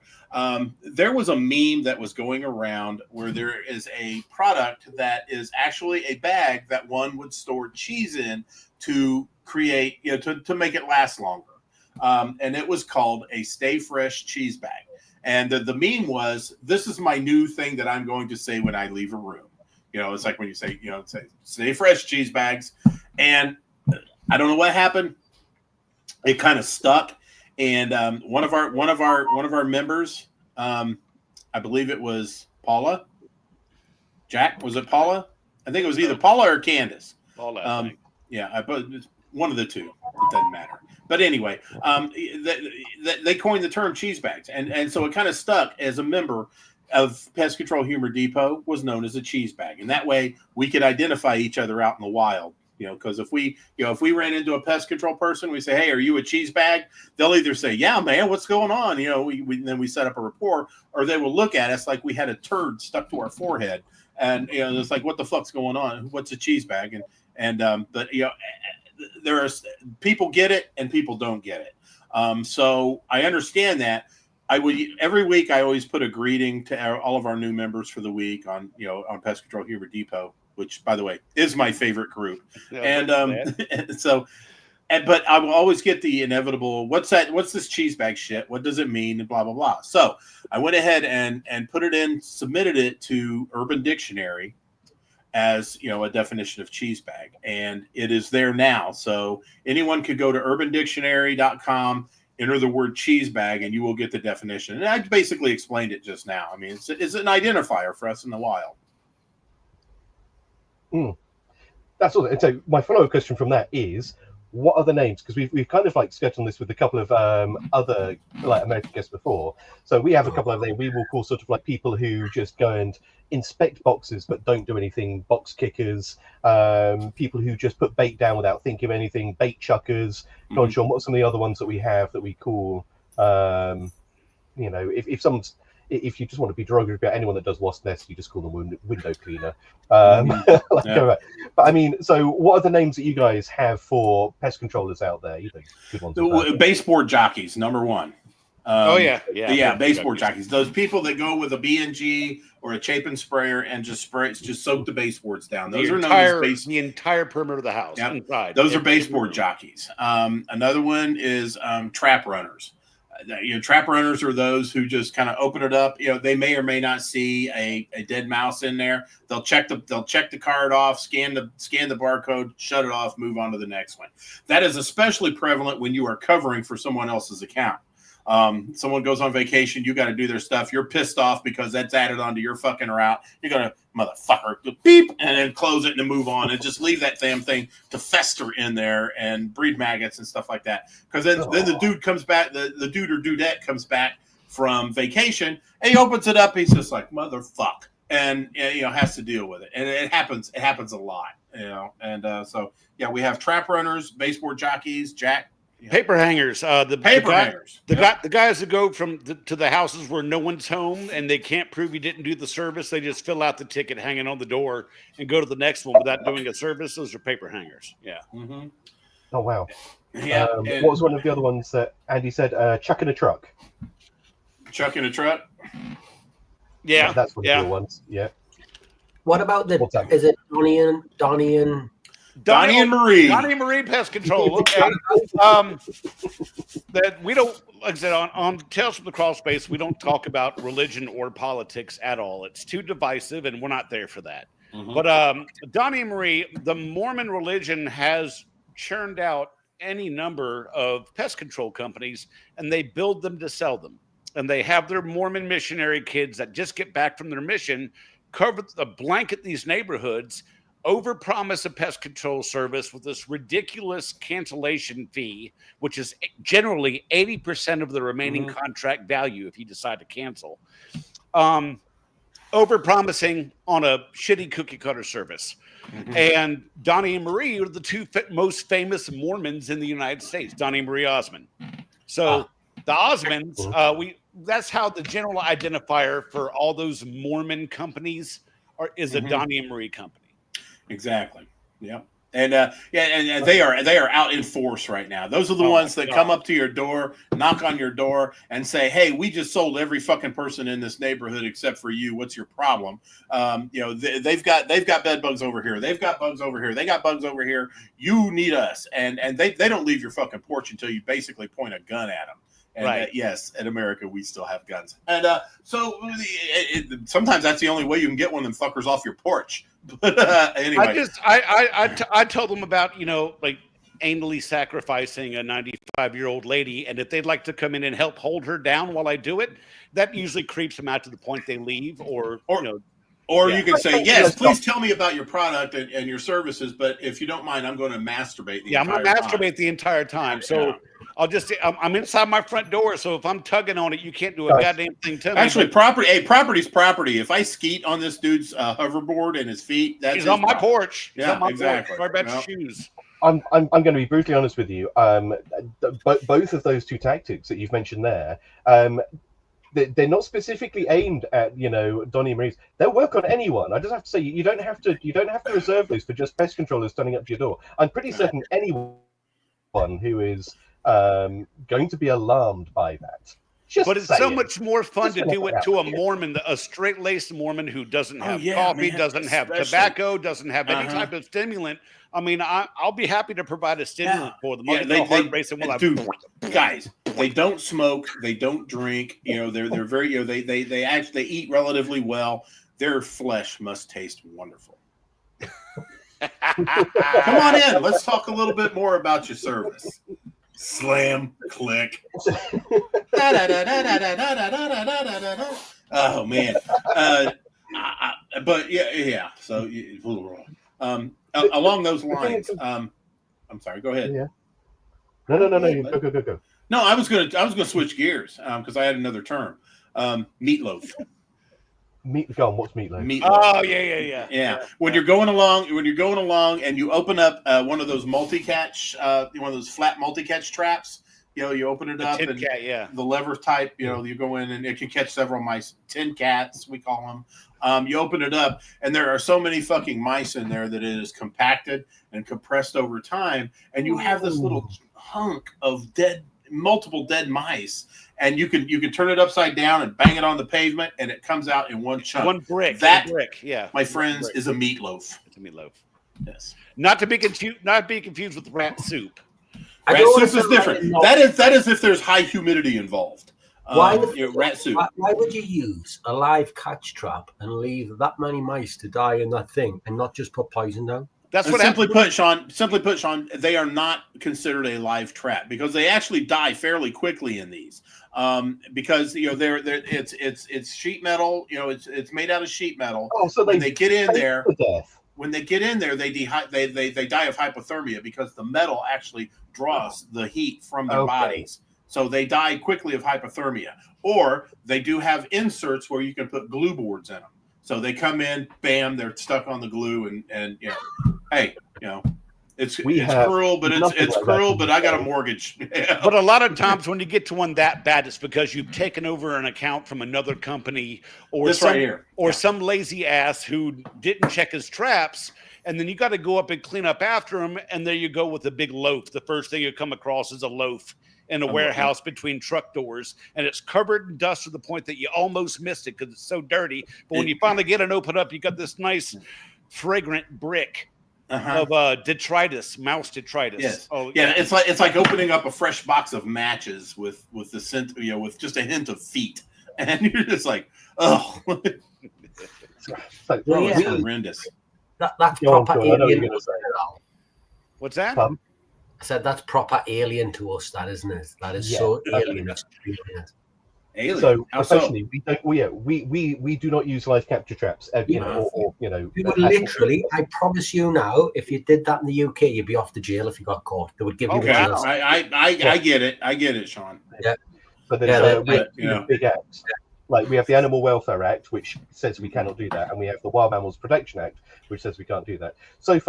There was a meme that was going around where there is a product that is actually a bag that one would store cheese in to create, to make it last longer. And it was called a Stay Fresh cheese bag. And the meme was, this is my new thing that I'm going to say when I leave a room. It's like when you say, say Stay Fresh cheese bags. And I don't know what happened. It kind of stuck. And one of our members, I believe it was Paula. Jack, was it Paula? I think it was either Paula or Candace. All that thing. Yeah, but one of the two. It doesn't matter. But anyway, they coined the term cheesebags, and so it kind of stuck as a member of Pest Control Humor Depot was known as a cheesebag, and that way we could identify each other out in the wild. Because if we ran into a pest control person, we say, "Hey, are you a cheesebag?" They'll either say, "Yeah, man, what's going on?" Then we set up a rapport, or they will look at us like we had a turd stuck to our forehead, and it's like, "What the fuck's going on? What's a cheesebag?" But there are people get it and people don't get it. So I understand that. Every week I always put a greeting to all of our new members for the week on Pest Control Humor Depot, which, by the way, is my favorite group. Yeah, but I will always get the inevitable, what's this cheesebag shit? What does it mean? And blah, blah, blah. So I went ahead and put it in, submitted it to Urban Dictionary as, a definition of cheesebag. And it is there now. So anyone could go to urbandictionary.com, enter the word cheesebag, and you will get the definition. And I basically explained it just now. I mean, it's an identifier for us in the wild. That's all. And so my follow-up question from that is, what are the names? Because we've kind of sketched on this with a couple of other American guests before. So we have a couple of them we will call sort of people who just go and inspect boxes but don't do anything, box kickers, people who just put bait down without thinking of anything, bait chuckers. Not sure what some of the other ones that we have that we call, if you just want to be derogatory about anyone that does wasp nests, you just call them window cleaner. But I mean, so what are the names that you guys have for pest controllers out there? Good ones. Baseboard jockeys, number one. Baseboard jockeys. Those people that go with a B&G or a Chapin sprayer and just soak the baseboards down. Those are known as the entire perimeter of the house. Yep. Inside. Those are baseboard jockeys. Another one is trap runners. Trap runners are those who just kind of open it up. They may or may not see a dead mouse in there. They'll check the card off, scan the barcode, shut it off, move on to the next one. That is especially prevalent when you are covering for someone else's account. Someone goes on vacation, you got to do their stuff. You're pissed off because that's added onto your fucking route. You're going to, motherfucker, beep, and then close it and move on and just leave that damn thing to fester in there and breed maggots and stuff like that. Because then the dude comes back, the dude or dudette comes back from vacation and he opens it up. He's just like, motherfuck. And has to deal with it. And it happens a lot, so we have trap runners, baseboard jockeys, paper hangers. The guys that go to the houses where no one's home and they can't prove you didn't do the service. They just fill out the ticket hanging on the door and go to the next one without doing a service. Those are paper hangers. Yeah. Mm-hmm. Oh wow. Yeah. What was one of the other ones that Andy said? Chuck in a truck. Chuck in a truck. Yeah. That's one of the ones. Yeah. What about is it Donnie and Marie? Donnie and Marie Pest Control. Okay. That we don't, like I said, on Tales from the Crawlspace, we don't talk about religion or politics at all. It's too divisive, and we're not there for that. Mm-hmm. But Donnie and Marie, the Mormon religion has churned out any number of pest control companies, and they build them to sell them. And they have their Mormon missionary kids that just get back from their mission, blanket these neighborhoods, overpromise a pest control service with this ridiculous cancellation fee, which is generally 80% of the remaining contract value if you decide to cancel. Overpromising on a shitty cookie cutter service. Mm-hmm. And Donnie and Marie are the two most famous Mormons in the United States, Donnie and Marie Osmond. So the Osmonds, that's how the general identifier for all those Mormon companies is a Donnie and Marie company. Exactly. Yeah. And they are out in force right now. Those are the ones that come up to your door, knock on your door, and say, "Hey, we just sold every fucking person in this neighborhood except for you. What's your problem?" They've got bed bugs over here. They've got bugs over here. They got bugs over here. You need us, and they don't leave your fucking porch until you basically point a gun at them. And right. Yes, in America, we still have guns. And so sometimes that's the only way you can get one of them fuckers off your porch. But anyway. I told them about, anally sacrificing a 95-year-old lady. And if they'd like to come in and help hold her down while I do it, that usually creeps them out to the point they leave or Or you can say, yes, please tell me about your product and your services, but if you don't mind, I'm going to masturbate the entire time. I'm going to masturbate the entire time. So I'll just say, I'm inside my front door, so if I'm tugging on it, you can't do a goddamn thing to me. Actually, property's property. If I skeet on this dude's hoverboard and his feet, that's He's on my porch. Yeah, on my exactly. Porch. Sorry about your shoes. I'm going to be brutally honest with you. Both of those two tactics that you've mentioned there, they're not specifically aimed at Donnie and Marie's. They'll work on anyone. I just have to say you don't have to reserve those for just pest controllers turning up to your door. I'm pretty certain anyone who is going to be alarmed by that. But it's so much more fun to do it to a Mormon, a straight-laced Mormon who doesn't have coffee, doesn't have tobacco, doesn't have any type of stimulant. I mean, I'll be happy to provide a stimulant for them. Dude, guys, they don't smoke, they don't drink. They're very. They actually eat relatively well. Their flesh must taste wonderful. Come on in. Let's talk a little bit more about your service. Slam, click. Oh man, but yeah. So along those lines, I'm sorry. Go ahead. Yeah. No. Go. No, I was gonna switch gears because I had another term. Meatloaf. Go on. What's meatloaf? Meatloaf. Oh yeah. When you're going along, and you open up one of those multi-catch, one of those flat multi-catch traps. You open it up, and the lever type. You go in, and it can catch several mice. Tin cats, we call them. You open it up, and there are so many fucking mice in there that it is compacted and compressed over time, and you have this little hunk of multiple dead mice. And you can turn it upside down and bang it on the pavement, and it comes out in one chunk. One brick. My friends, is a meatloaf. It's a meatloaf. Yes. Not to be confused with rat soup. Rat soup is different. That is if there's high humidity involved. Rat soup. Why would you use a live catch trap and leave that many mice to die in that thing and not just put poison down? That's what simply put, Sean, they are not considered a live trap because they actually die fairly quickly in these. Because it's sheet metal, it's made out of sheet metal. Oh, so when they get in there, they die of hypothermia because the metal actually draws the heat from their bodies. So they die quickly of hypothermia. Or they do have inserts where you can put glue boards in them. So they come in, bam, they're stuck on the glue, and hey, it's cruel, but it's cruel, but I got a mortgage. But a lot of times when you get to one that bad, it's because you've taken over an account from another company or some lazy ass who didn't check his traps, and then you got to go up and clean up after him, and there you go with a big loaf. The first thing you come across is a loaf in a warehouse between truck doors, and it's covered in dust to the point that you almost missed it because it's so dirty. But when you finally get it open up, you got this nice fragrant brick of detritus, mouse detritus. Yes. It's like opening up a fresh box of matches with the scent, with just a hint of feet, and you're just like, oh, it's horrendous. That's proper alien. What's that? I said that's proper alien to us. That isn't it? That is so alien. Alien. So essentially, we do not use live capture traps. Literally, I promise you now, if you did that in the UK, you'd be off to jail if you got caught. They would give you. I get it, Sean. Yeah, but then big acts. Like we have the Animal Welfare Act, which says we cannot do that, and we have the Wild Mammals Protection Act, which says we can't do that. So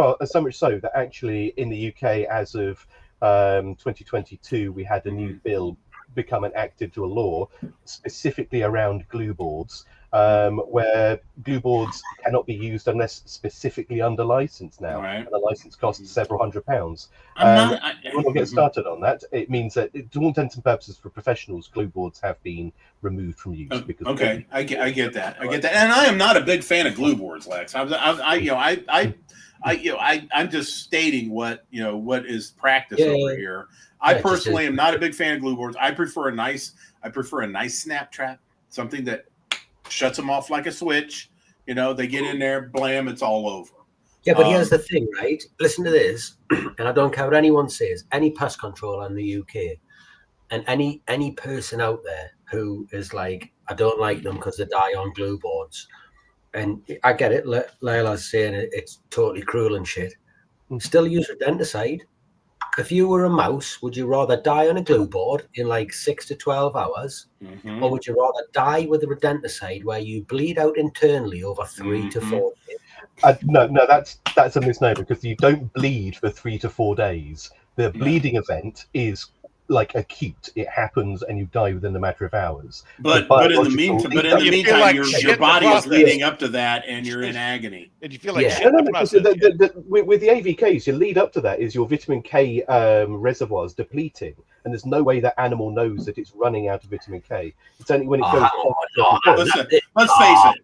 much so that actually in the UK, as of 2022, we had a new bill become enacted to a law specifically around glue boards, where glue boards cannot be used unless specifically under license now. Right. And the license costs several £100s. We'll get started on that. It means that, to all intents and purposes, for professionals, glue boards have been removed from use. Because I get that. And I am not a big fan of glue boards, Lex. I'm just stating what is practice over here. I personally am not a big fan of glue boards. I prefer a nice snap trap, something that shuts them off like a switch. They get in there, blam, it's all over. Yeah, but here's the thing, right? Listen to this, and I don't care what anyone says. Any pest control in the UK, and any person out there who is like, I don't like them because they die on glue boards. and I get it. Layla's saying it's totally cruel and shit. Still use rodenticide. If you were a mouse, would you rather die on a glue board in like 6 to 12 hours, or would you rather die with a rodenticide where you bleed out internally over 3 to 4 days? No, that's a misnomer, because you don't bleed for 3 to 4 days. The bleeding event is like acute. It happens and you die within a matter of hours. But in the meantime, like your body is leading up to that, and you're in agony. Did you feel like shit? No, with the AVKs, your lead up to that is your vitamin K reservoirs depleting, and there's no way that animal knows that it's running out of vitamin K. It's only when it goes. Listen, let's face it,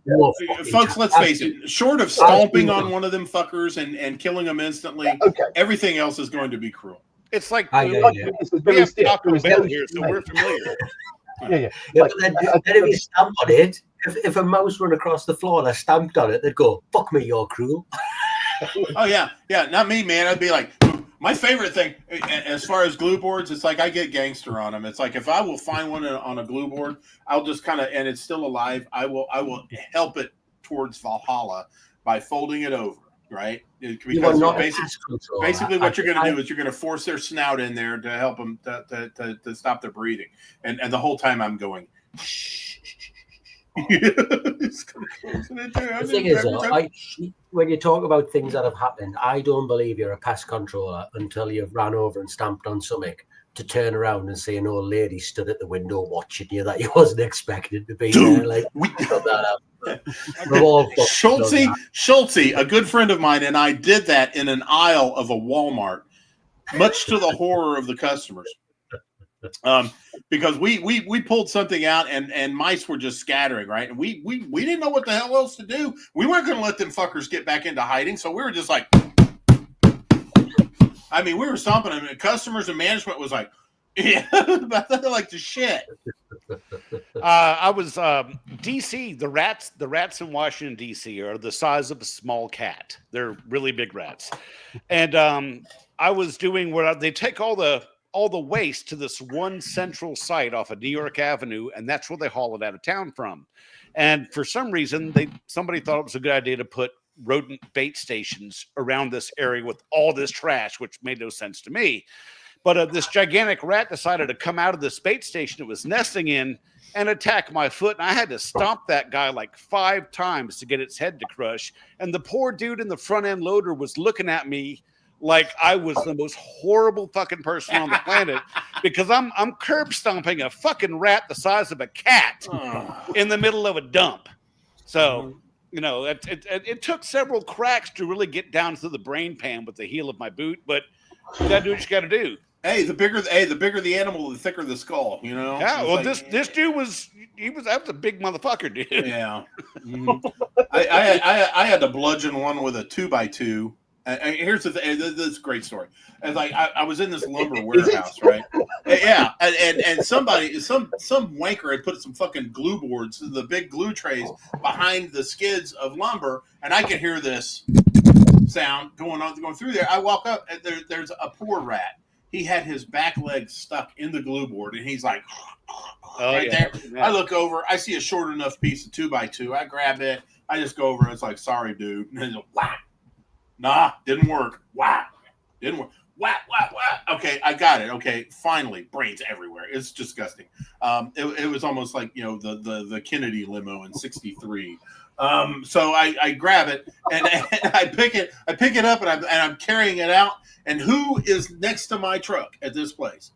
folks. Let's face it. Short of stomping on one of them fuckers and killing them instantly, everything else is going to be cruel. It's like we have Taco Bell here, so we're familiar. But then if you stamp on it, if a mouse run across the floor and I stamped on it, they'd go, "Fuck me, you're cruel." Oh yeah, not me, man. I'd be like, my favorite thing as far as glue boards, it's like I get gangster on them. It's like if I will find one on a glue board, I'll just kind of, and it's still alive, I will help it towards Valhalla by folding it over. Right, because basically what you're going to do is you're going to force their snout in there to help them to stop their breathing, and the whole time I'm going. The thing is, when you talk about things that have happened, I don't believe you're a pest controller until you've ran over and stamped on something to turn around and see an old lady stood at the window watching you that you wasn't expecting to be there. Like, Schultze, a good friend of mine, and I did that in an aisle of a Walmart, much to the horror of the customers. Because we pulled something out and mice were just scattering, right? And we didn't know what the hell else to do. We weren't going to let them fuckers get back into hiding, so we were just like, I mean, we were stomping them, and customers and management was like, yeah, like the shit. I was DC. The rats in Washington DC are the size of a small cat. They're really big rats, and I was doing where they take all the waste to this one central site off of New York Avenue, and that's where they haul it out of town from. And for some reason, somebody thought it was a good idea to put rodent bait stations around this area with all this trash, which made no sense to me. But this gigantic rat decided to come out of this bait station it was nesting in and attack my foot. And I had to stomp that guy like 5 times to get its head to crush. And the poor dude in the front end loader was looking at me like I was the most horrible fucking person on the planet, because I'm curb stomping a fucking rat the size of a cat in the middle of a dump. So, you know, it took several cracks to really get down through the brain pan with the heel of my boot, but you gotta do what you gotta do. Hey, the bigger the animal, the thicker the skull, you know? Yeah, well, like, this dude was a big motherfucker, dude. Yeah. Mm-hmm. I had to bludgeon one with a 2x2. Here's the thing. This is a great story. And like I was in this lumber warehouse, right? Yeah, and some wanker had put some fucking glue boards, the big glue trays behind the skids of lumber, and I could hear this sound going through there. I walk up, and there's a poor rat. He had his back leg stuck in the glue board, and he's like there. Yeah. I look over, I see a short enough piece of 2x2. I grab it. I just go over. It's like, sorry, dude. And he's like, whack. Nah, didn't work. Wow. Didn't work. Whack. Okay, I got it. Okay, finally, brains everywhere. It's disgusting. It was almost like, you know, the Kennedy limo in '63. So I grab it and I pick it up and I'm carrying it out. And who is next to my truck at this place?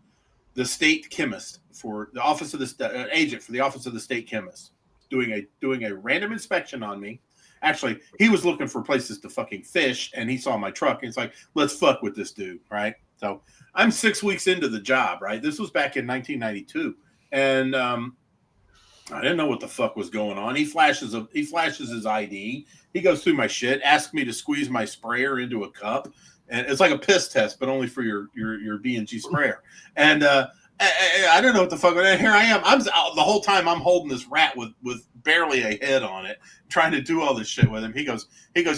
The state chemist for the office of the agent for the office of the state chemist, doing a random inspection on me. Actually, he was looking for places to fucking fish, and he saw my truck. And it's like, let's fuck with this dude, right? So I'm 6 weeks into the job, right? This was back in 1992, and I didn't know what the fuck was going on. He flashes his ID. He goes through my shit, asks me to squeeze my sprayer into a cup, and it's like a piss test, but only for your B&G sprayer. And I don't know what the fuck. And here I am. The whole time I'm holding this rat with barely a head on it, trying to do all this shit with him. He goes,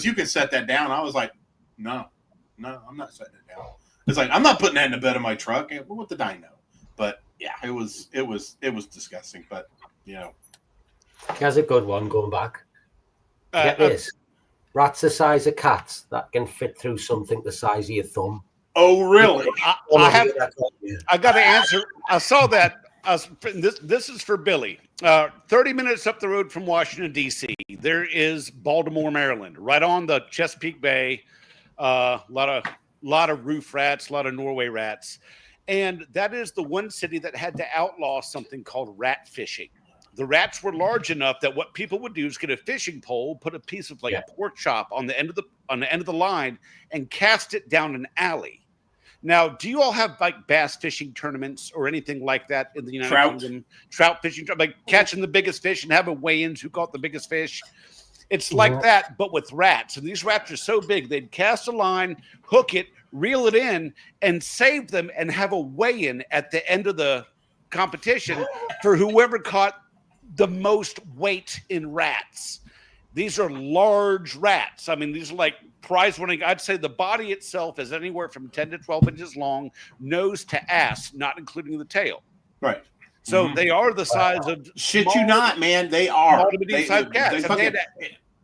you can set that down. I was like, no, I'm not setting it down. It's like, I'm not putting that in the bed of my truck. And what did I know? But yeah, it was disgusting. But you know, here's a good one going back. Get this. Rats the size of cats that can fit through something the size of your thumb. Oh, really? I got to answer. I saw that. This is for Billy. 30 minutes up the road from Washington, D.C., there is Baltimore, Maryland, right on the Chesapeake Bay. A lot of roof rats, a lot of Norway rats. And that is the one city that had to outlaw something called rat fishing. The rats were large enough that what people would do is get a fishing pole, put a piece of pork chop on the end of the line, and cast it down an alley. Now, do you all have like bass fishing tournaments or anything like that in the United Kingdom? Trout fishing, like catching the biggest fish and having weigh-ins who caught the biggest fish. It's like that, but with rats. And these rats are so big, they'd cast a line, hook it, reel it in, and save them and have a weigh-in at the end of the competition for whoever caught the most weight in rats. These are large rats. I mean, these are like prize winning. I'd say the body itself is anywhere from 10 to 12 inches long, nose to ass, not including the tail. Right. So they are the size of shit you not, man. They are.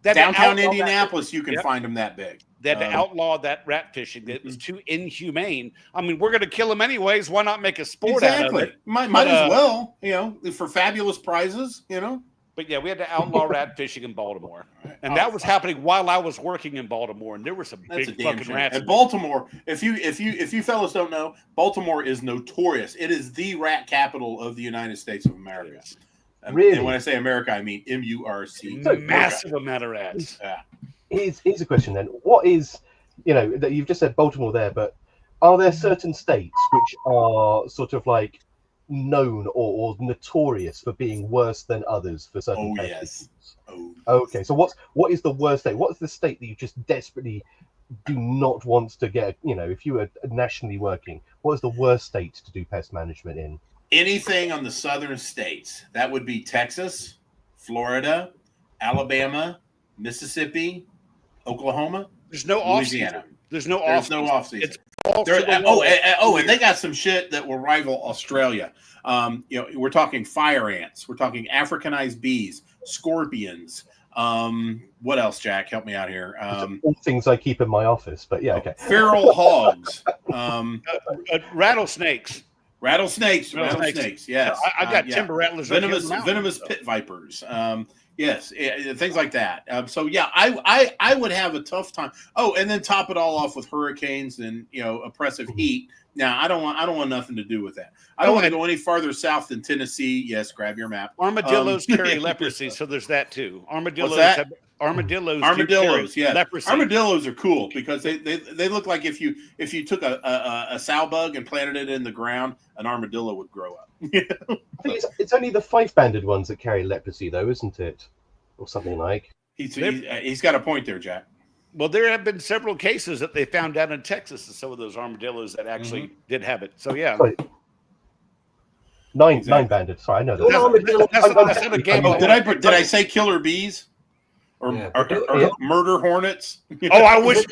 Downtown Indianapolis, you can find them that big. They had to outlaw that rat fishing. That was too inhumane. I mean, we're going to kill them anyways. Why not make a sport out of it? Might as well, for fabulous prizes, But yeah, we had to outlaw rat fishing in Baltimore, and that was happening while I was working in Baltimore, and there were some big fucking rats. And Baltimore, if you fellas don't know, Baltimore is notorious. It is the rat capital of the United States of America. Yes. Really? And when I say America, I mean MURC. So massive amount of rats. Yeah. Here's a question then. What is, that you've just said Baltimore there, but are there certain states which are sort of like known or notorious for being worse than others for certain yes. Okay, so what is the worst state? What's the state that you just desperately do not want to get, if you were nationally working, what is the worst state to do pest management in? Anything on the southern states. That would be Texas, Florida, Alabama, Mississippi, Oklahoma, There's no Louisiana. There's no off season. And they got some shit that will rival Australia. We're talking fire ants. We're talking Africanized bees, scorpions. What else, Jack? Help me out here. All things I keep in my office, but yeah, okay. Feral hogs. Rattlesnakes. Rattlesnakes. Yes, I got timber rattlers. Venomous pit vipers. Yes, things like that. I would have a tough time. Oh, and then top it all off with hurricanes and oppressive heat. Now, I don't want nothing to do with that. I don't want to go any farther south than Tennessee. Yes, grab your map. Armadillos carry leprosy, so there's that too. Armadillos. Yeah. Leprosy. Armadillos are cool because they look like if you took a sow bug and planted it in the ground, an armadillo would grow up. I think it's only the 5-banded ones that carry leprosy, though, isn't it? Or something like. He's got a point there, Jack. Well, there have been several cases that they found down in Texas of some of those armadillos that actually did have it. So yeah. Sorry. Nine-banded. Sorry, I know that. Did I say killer bees? Or murder hornets? Oh, I wish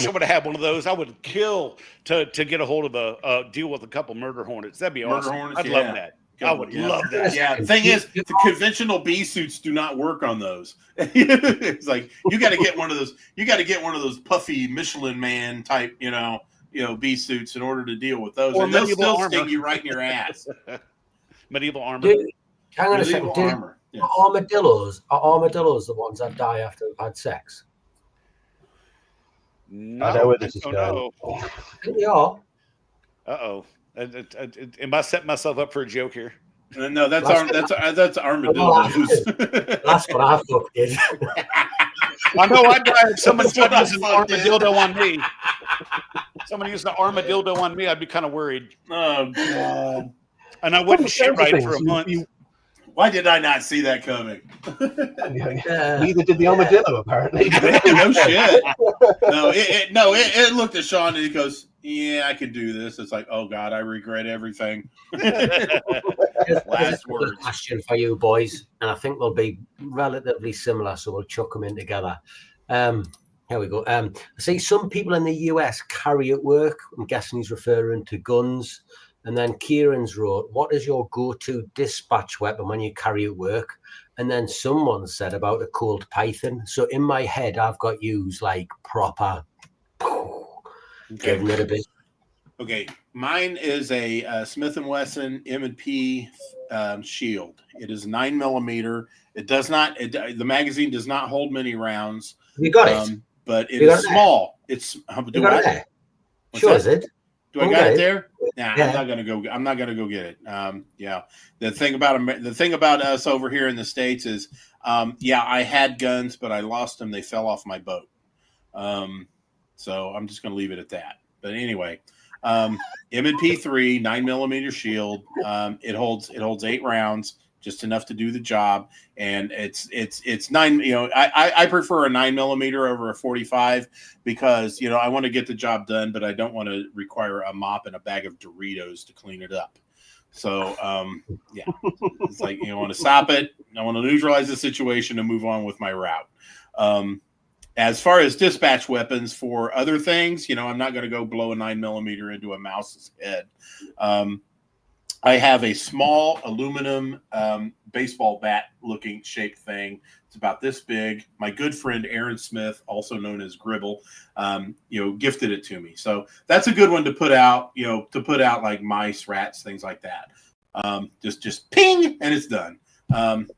I would have had one of those. I would kill to get a hold of a deal with a couple murder hornets. That'd be awesome. I'd love that. I would love that. Yeah. The thing is, the conventional bee suits do not work on those. It's like you got to get one of those. You got to get one of those puffy Michelin Man type, bee suits in order to deal with those. Or and they'll still sting you right in your ass. Medieval armor. Hang on a second. Armor. Yes. Are armadillos the ones that die after they've had sex? No, I know where this is going. No. I think they are. Uh-oh. Am I setting myself up for a joke here? No, that's armadillos. That's what I thought is. I know I'd die if someone tried using an armadillo on me. Someone used an armadillo on me, I'd be kind of worried. Oh, God. And I wouldn't shit right for a month. Why did I not see that coming? Neither did the armadillo, apparently. No shit. It looked at Sean and he goes, "Yeah, I could do this." It's like, oh God, I regret everything. Last words. Question for you boys, and I think they'll be relatively similar, so we'll chuck them in together. Here we go. I see some people in the US carry at work. I'm guessing he's referring to guns. And then Kieran's wrote, what is your go-to dispatch weapon when you carry at work? And then someone said about a cold python. So in my head, I've got yous like proper. Giving it a bit. Okay, mine is a Smith & Wesson M&P shield. It is 9mm. It does not. The magazine does not hold many rounds. You got it, but it is small. It's Sure, is it? Do I got it there? Nah, yeah. I'm not gonna go get it. Yeah. The thing about us over here in the States is, I had guns, but I lost them. They fell off my boat. So I'm just gonna leave it at that. But anyway, M&P 3 9mm shield. It holds 8 rounds, just enough to do the job, and it's 9. I prefer a 9mm over a 45 because I want to get the job done, but I don't want to require a mop and a bag of Doritos to clean it up. So it's like I want to stop it. I want to neutralize the situation and move on with my route. As far as dispatch weapons for other things, I'm not going to go blow a 9mm into a mouse's head. I have a small aluminum baseball bat looking shaped thing. It's about this big. My good friend Aaron Smith, also known as Gribble, gifted it to me. So that's a good one to put out, like mice, rats, things like that. Just ping and it's done.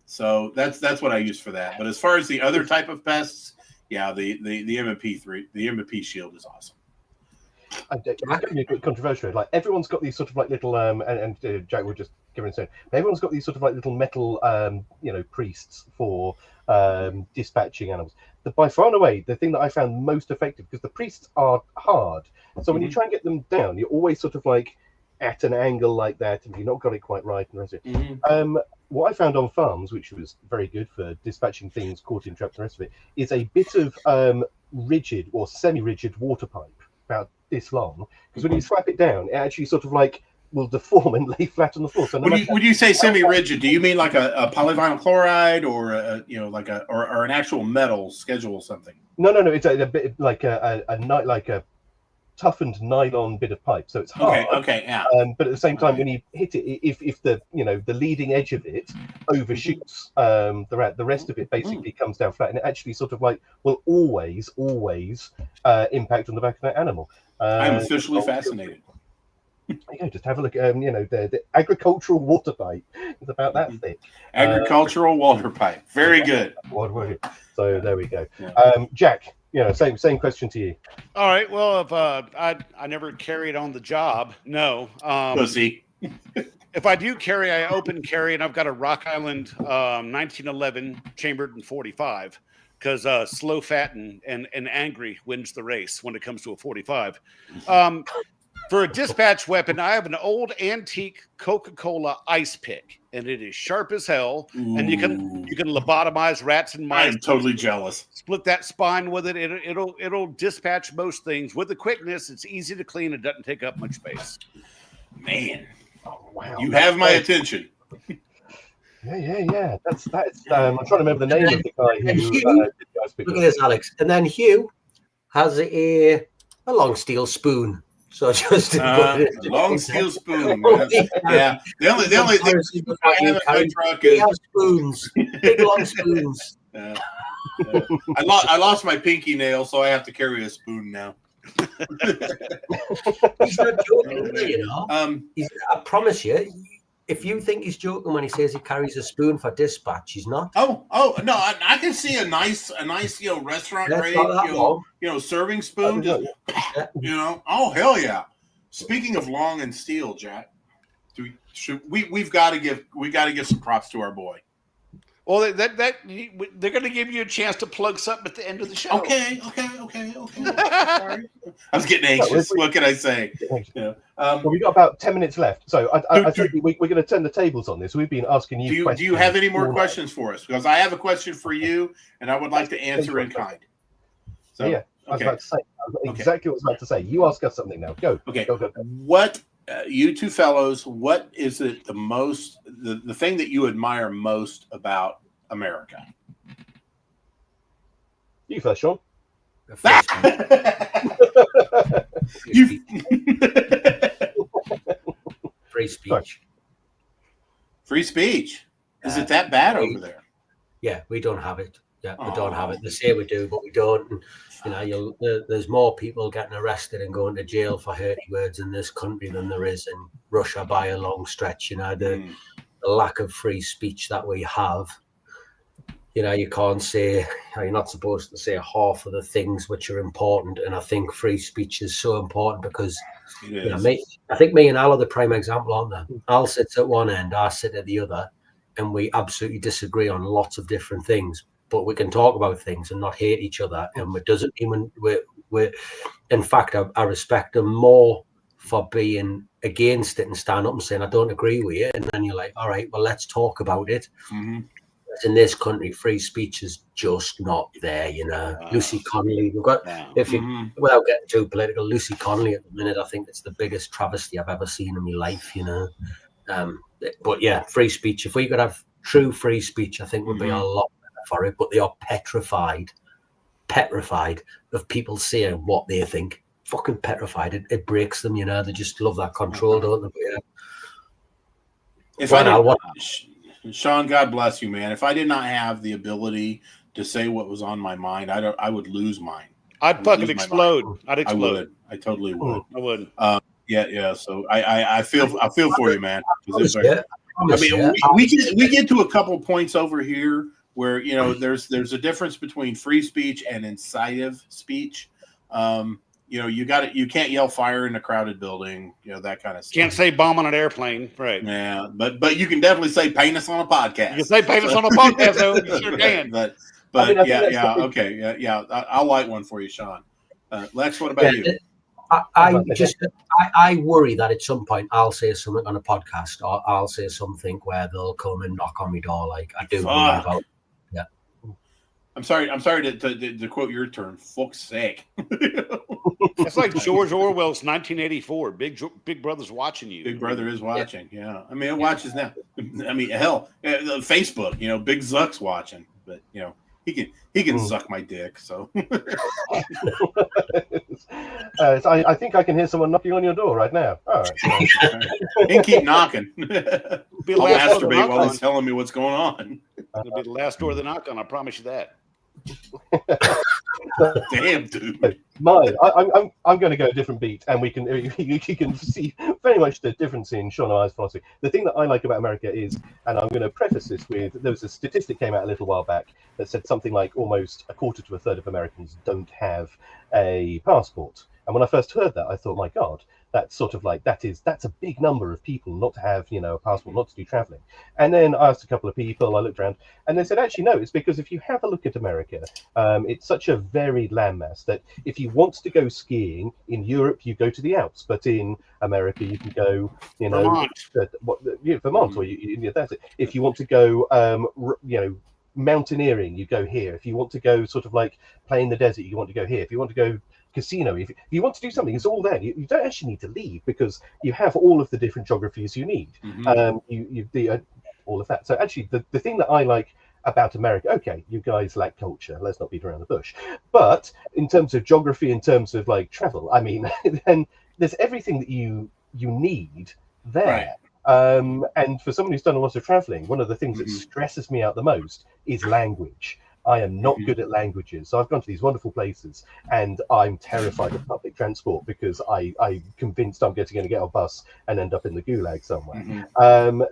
So that's what I use for that. But as far as the other type of pests, the M&P 3, the M&P shield is awesome. It's going to be a bit controversial. Like everyone's got these sort of like little and Jack will just give it a second. Everyone's got these sort of like little metal priests for dispatching animals. By far and away, the thing that I found most effective, because the priests are hard, so when you try and get them down, you're always sort of like at an angle like that, and you've not got it quite right. And the rest of it. What I found on farms, which was very good for dispatching things caught in traps and the rest of it, is a bit of rigid or semi-rigid water pipe about this long, because when you slap it down, it actually sort of like will deform and lay flat on the floor. So when you say semi-rigid, do you mean like a polyvinyl chloride or or an actual metal schedule something? No. It's a bit like a toughened nylon bit of pipe, so it's hard. Okay, yeah. But at the same time, when you hit it, if the the leading edge of it overshoots the rest of it basically comes down flat, and it actually sort of like will always impact on the back of that animal. I'm officially fascinated. Just have a look at the agricultural water pipe. It's about that thick. Agricultural water pipe. Very good. So there we go. Yeah. Jack, same question to you. All right. Well, if I never carried on the job, no. Pussy. If I do carry, I open carry, and I've got a Rock Island 1911 chambered in 45. Because slow, fat, and angry wins the race when it comes to a 45. For a dispatch weapon, I have an old antique Coca-Cola ice pick, and it is sharp as hell. Ooh. And you can lobotomize rats and mice. I'm totally jealous. Split that spine with it. It'll dispatch most things with the quickness. It's easy to clean. It doesn't take up much space. Man, wow! You have my attention. Yeah. That's. I'm trying to remember the name of the guy who. Look at this, Alex. And then Hugh has a long steel spoon. So just long steel spoon. Yeah. The only thing I have in my truck is spoons. Big long spoons. I lost my pinky nail, so I have to carry a spoon now. He's not joking, I promise you. If you think he's joking when he says he carries a spoon for dispatch, he's not. Oh no! I can see a nice restaurant grade serving spoon. Oh hell yeah! Speaking of long and steel, Jack, we've got to give some props to our boy. Well, they're going to give you a chance to plug something at the end of the show. Okay. Sorry. I was getting anxious. What can I say? Well, we've got about 10 minutes left, so I think we're going to turn the tables on this. We've been asking you questions. Do you have any more questions for us? Because I have a question for you, and I would like to answer in kind. So, yeah, I was about to say exactly what I was about to say. You ask us something now. Go. Okay. Go. What, you two fellows, what is it the thing that you admire most about America? You first, Sean. free speech. Free speech. Is it that bad over there? Yeah, we don't have it. Yeah, we don't have it. They say we do, but we don't. And, there's more people getting arrested and going to jail for hurting words in this country than there is in Russia by a long stretch. The lack of free speech that we have. You can't say, you're not supposed to say half of the things which are important. And I think free speech is so important because I think me and Al are the prime example, aren't they? Al sits at one end, I sit at the other, and we absolutely disagree on lots of different things. But we can talk about things and not hate each other. And it doesn't even, we're in fact, I respect them more for being against it and stand up and saying, I don't agree with you. And then you're like, all right, well, let's talk about it. Mm-hmm. In this country, free speech is just not there. Lucy Connolly, without getting too political, Lucy Connolly at the minute, I think it's the biggest travesty I've ever seen in my life. But yeah, free speech. If we could have true free speech, I think we'd be a lot better for it. But they are petrified of people saying what they think. Fucking petrified. It breaks them. They just love that control, don't they? But, Sean, God bless you, man. If I did not have the ability to say what was on my mind, I would lose mine. I'd fucking explode. I'd explode. I totally would. I would. Yeah. So I feel for you, man. We get to a couple points over here where there's a difference between free speech and incitive speech. You can't yell fire in a crowded building, that kind of stuff. Can't say bomb on an airplane, right? Yeah, but you can definitely say penis on a podcast. You can say penis on a podcast, though. You sure can. But I'll light one for you, Sean. Lex, what about you? I worry that at some point I'll say something on a podcast or I'll say something where they'll come and knock on my door. Like I do worry about. Yeah. I'm sorry to quote your term. Fuck's sake. It's like George Orwell's 1984. Big Brother's watching you. Big Brother is watching. Yeah. I mean, it watches now. I mean, hell, Facebook. Big Zuck's watching, but he can suck my dick. So. I think I can hear someone knocking on your door right now. All right. He can keep knocking. I'll masturbate while he's telling me what's going on. It'll be the last door to knock on. I promise you that. Damn, dude. Mine. I'm going to go a different beat, and you can see very much the difference in Sean and I's philosophy. The thing that I like about America is, and I'm going to preface this with, there was a statistic came out a little while back that said something like almost a quarter to a third of Americans don't have a passport. And when I first heard that, I thought, my God, that's sort of like that's a big number of people not to have a passport, not to do traveling. And then I asked a couple of people, I looked around, and they said, actually no, it's because if you have a look at America, it's such a varied landmass that if you want to go skiing in Europe, you go to the Alps, but in America you can go Vermont, or that's it. If you want to go mountaineering, you go here. If you want to go sort of like play in the desert, you want to go here. If you want to go casino, if you want to do something, it's all there. You don't actually need to leave because you have all of the different geographies you need. All of that. So actually the thing that I like about America, okay, you guys lack culture, let's not beat around the bush, but in terms of geography, in terms of like travel, I mean, then there's everything that you need there. Right. And for someone who's done a lot of traveling, one of the things that stresses me out the most is language. I am not good at languages. So I've gone to these wonderful places and I'm terrified of public transport because I'm convinced I'm going to get on a bus and end up in the gulag somewhere.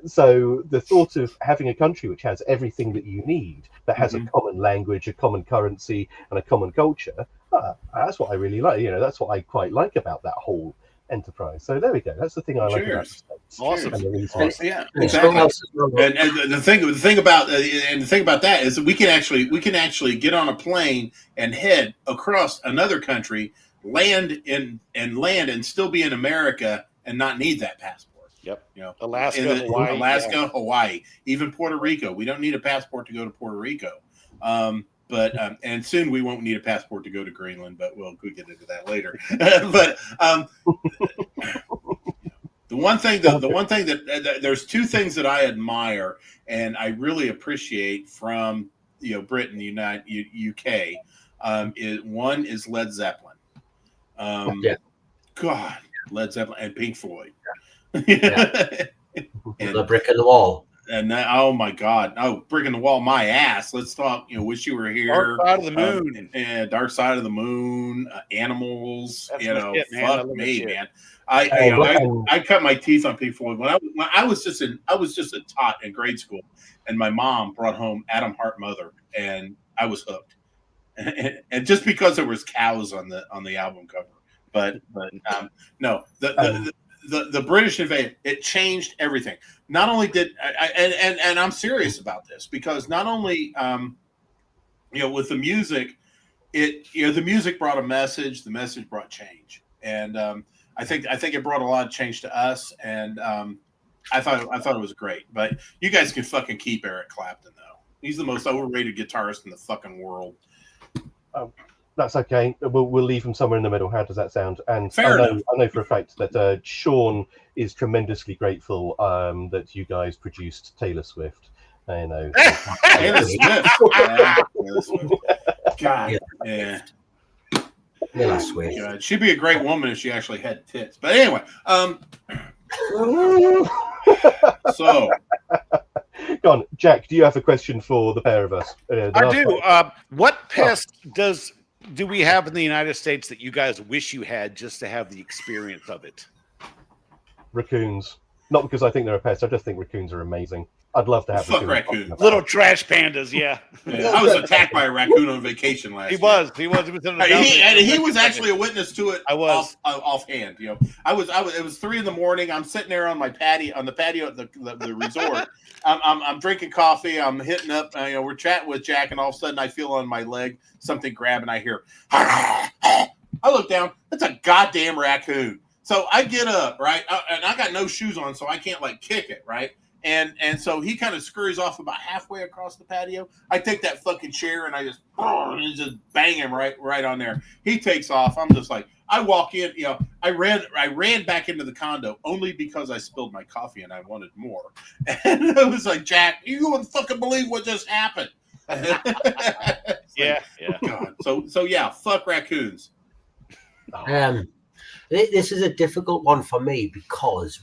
So the thought of having a country which has everything that you need, that has a common language, a common currency and a common culture, that's what I really like. That's what I quite like about that whole enterprise. So there we go. That's the thing I like about States. Awesome. Yeah, exactly. And the thing about that is that we can actually get on a plane and head across another country, land and still be in America and not need that passport. Yep. Alaska, Hawaii, even Puerto Rico. We don't need a passport to go to Puerto Rico. But and soon we won't need a passport to go to Greenland, but we'll get into that later. But the one thing that there's two things that I admire and I really appreciate from Britain, the UK. One is Led Zeppelin. God, Led Zeppelin and Pink Floyd. Yeah. The brick in the wall. And that, oh my God, brick in the wall, my ass. Let's talk. Wish you were here. Dark Side of the Moon, and Dark Side of the Moon, Animals. That's my shit, man. Fuck me, man. I cut my teeth on Pink Floyd when I was just a tot in grade school, and my mom brought home Adam Hart Mother, and I was hooked. And just because there was cows on the album cover, but no, the British invasion, it changed everything. Not only did and I'm serious about this, because not only with the music, the music brought a message, the message brought change, and I think it brought a lot of change to us, and I thought it was great. But you guys can fucking keep Eric Clapton though. He's the most overrated guitarist in the fucking world. That's okay. We'll leave him somewhere in the middle. How does that sound? And I know for a fact that Sean is tremendously grateful that you guys produced Taylor Swift. I know. Taylor Swift. Taylor Swift. God. Yeah. Taylor Swift. God. She'd be a great woman if she actually had tits. But anyway, so. Go on, Jack. Do you have a question for the pair of us? I do. What pest do we have in the United States that you guys wish you had just to have the experience of it? Raccoons. Not because I think they're a pest. I just think raccoons are amazing. I'd love to have raccoons. Little trash pandas, yeah. I was attacked by a raccoon on vacation last year. He was in the he was actually a witness to it. I was offhand. It was 3 a.m. I'm sitting there on the patio at the resort. I'm drinking coffee. I'm hitting up. We're chatting with Jack, and all of a sudden I feel on my leg something grab, and I hear. I look down. It's a goddamn raccoon. So I get up, right, and I got no shoes on, so I can't kick it, right. And so he kind of scurries off about halfway across the patio. I take that fucking chair and I just bang him right on there. He takes off. I'm just like, I walk in, I ran back into the condo only because I spilled my coffee and I wanted more. And I was like, Jack, you wouldn't fucking believe what just happened. Yeah. God. So yeah, fuck raccoons. This is a difficult one for me because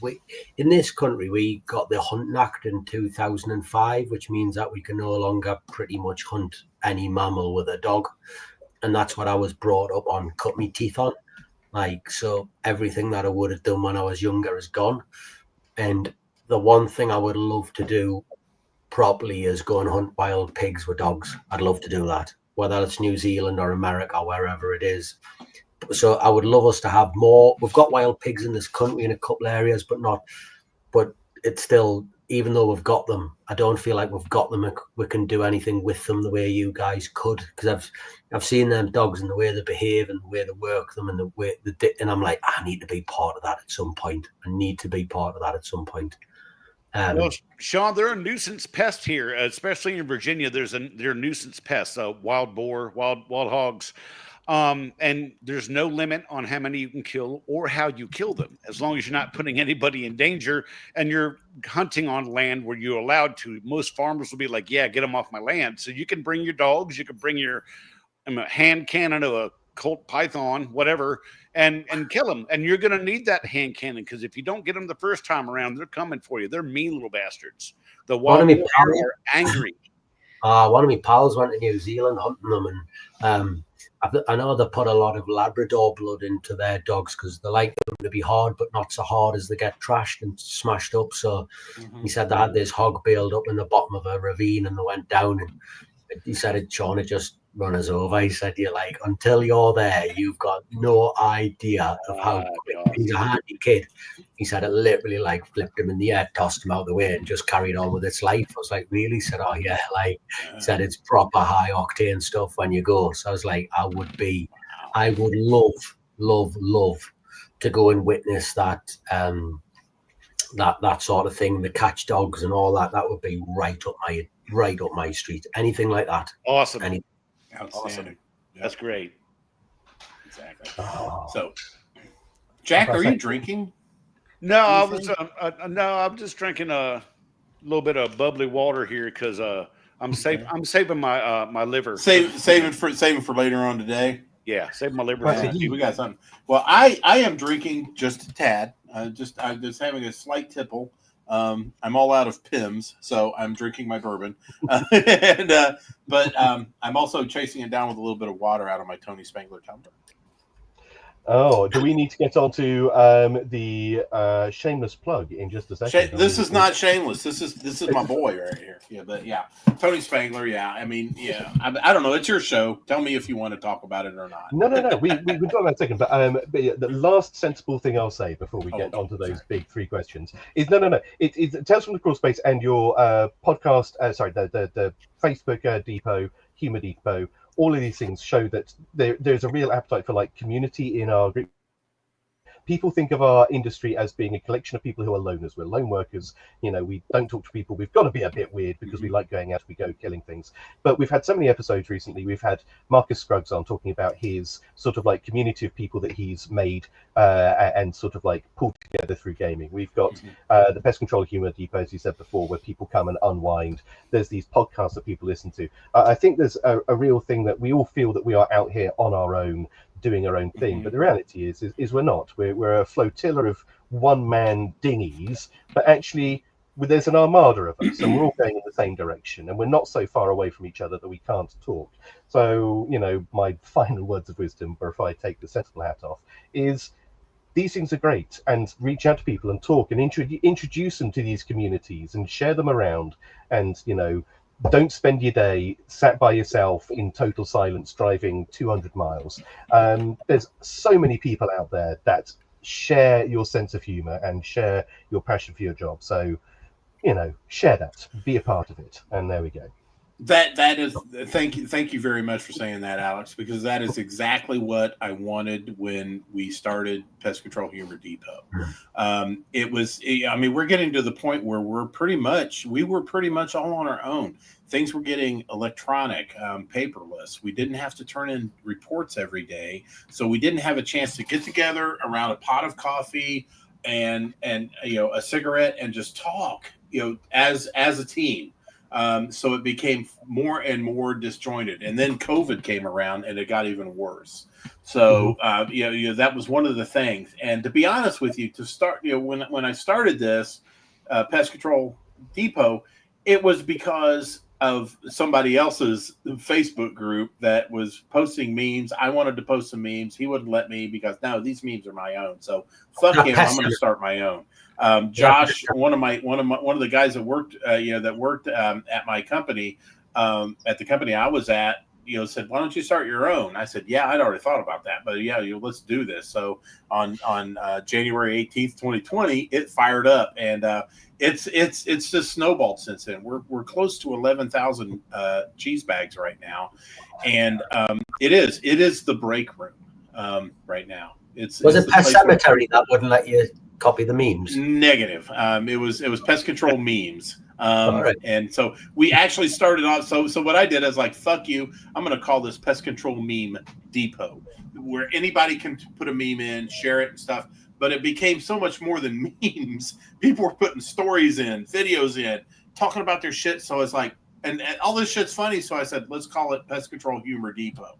in this country we got the Hunting Act in 2005, which means that we can no longer pretty much hunt any mammal with a dog, and that's what I was brought up on, cut me teeth on. So everything that I would have done when I was younger is gone, and the one thing I would love to do properly is go and hunt wild pigs with dogs. I'd love to do that, whether it's New Zealand or America, wherever it is. So I would love us to have more. We've got wild pigs in this country in a couple of areas, but it's still, even though we've got them, I don't feel like we've got them. We can do anything with them the way you guys could, because I've seen them dogs and the way they behave and the way they work them and the way and I'm like, I need to be part of that at some point. Well, Sean, they're a nuisance pest here, especially in Virginia. They're nuisance pests, wild boar, wild hogs. And there's no limit on how many you can kill or how you kill them, as long as you're not putting anybody in danger and you're hunting on land where you're allowed to. Most farmers will be like, yeah, get them off my land. So you can bring your dogs, you can bring your hand cannon or a Colt Python, whatever, and kill them. And you're going to need that hand cannon, because if you don't get them the first time around, they're coming for you. They're mean little bastards. The wild boar are angry. One of my pals went to New Zealand hunting them, and I know they put a lot of Labrador blood into their dogs because they like them to be hard, but not so hard as they get trashed and smashed up. So he said they had this hog bailed up in the bottom of a ravine and they went down. And he said, Sean, it just run us over. He said, until you're there, you've got no idea of how quick. He's a handy kid. He said it literally flipped him in the air, tossed him out of the way and just carried on with its life. I was like, really? He said, oh yeah. He said it's proper high octane stuff when you go. So I was like, I would love to go and witness that that sort of thing, the catch dogs and all that. That would be right up my street. Anything like that. Awesome. Outstanding. Awesome. Yep. That's great. Exactly. So, Jack, are you drinking? No, I'm just drinking a little bit of bubbly water here because I'm saving my liver. Saving for later on today. Yeah, save my liver. We got something. Well, I am drinking just a tad. I'm just having a slight tipple. I'm all out of Pims, so I'm drinking my bourbon. But I'm also chasing it down with a little bit of water out of my Tony Spangler tumbler. Oh, do we need to get on to the shameless plug in just a second? This is not shameless. This is my boy right here. Yeah, but yeah, Tony Spangler. Yeah, I mean, yeah, I don't know. It's your show. Tell me if you want to talk about it or not. No. We talk about it in a second. But yeah, the last sensible thing I'll say before we get onto those big three questions is no. It's Tales from the Crawlspace and your podcast. The Facebook Depot, Humor Depot. All of these things show that there's a real appetite for like community in our group. People think of our industry as being a collection of people who are loners. We're lone workers. You know, we don't talk to people. We've got to be a bit weird because we like going out. We go killing things. But we've had so many episodes recently. We've had Marcus Scruggs on talking about his sort of like community of people that he's made and sort of like pulled together through gaming. We've got the Pest Control Humor Depot, as you said before, where people come and unwind. There's these podcasts that people listen to. I think there's a real thing that we all feel that we are out here on our own, doing our own thing, but the reality is we're not. We're a flotilla of one-man dinghies, but actually there's an armada of us, and we're all going in the same direction, and we're not so far away from each other that we can't talk. So, you know, my final words of wisdom, or if I take the sensible hat off, is these things are great, and reach out to people and talk and introduce them to these communities and share them around, and, you know, don't spend your day sat by yourself in total silence driving 200 miles. There's so many people out there that share your sense of humor and share your passion for your job. So, you know, share that, be a part of it. And there we go. That is, thank you very much for saying that, Alex, because that is exactly what I wanted when we started Pest Control Humor Depot. It was, I mean, we're getting to the point where we were pretty much all on our own. Things were getting electronic, paperless. We didn't have to turn in reports every day, so we didn't have a chance to get together around a pot of coffee and you know, a cigarette and just talk, you know, as a team. So it became more and more disjointed, and then COVID came around and it got even worse. So, you know, that was one of the things. And to be honest with you, to start, you know, when I started this Pest Control Depot, it was because of somebody else's Facebook group that was posting memes. I wanted to post some memes. He wouldn't let me because no, these memes are my own. So fuck him. I'm going to start my own. Josh, one of the guys that worked, at my company, at the company I was at, you know, said, "Why don't you start your own?" I said, "Yeah, I'd already thought about that, but yeah, let's do this." So on January 18th, 2020, it fired up, and it's just snowballed since then. We're close to 11,000 Cheesebags right now, and it is the break room right now. Was it Pest Cemetery that wouldn't let you copy the memes? Negative. It was Pest Control memes. Right. And so we actually started off. So what I did is like, fuck you. I'm going to call this Pest Control Meme Depot, where anybody can put a meme in, share it and stuff. But it became so much more than memes. People were putting stories in, videos in, talking about their shit. So it's like, and all this shit's funny. So I said, let's call it Pest Control Humor Depot.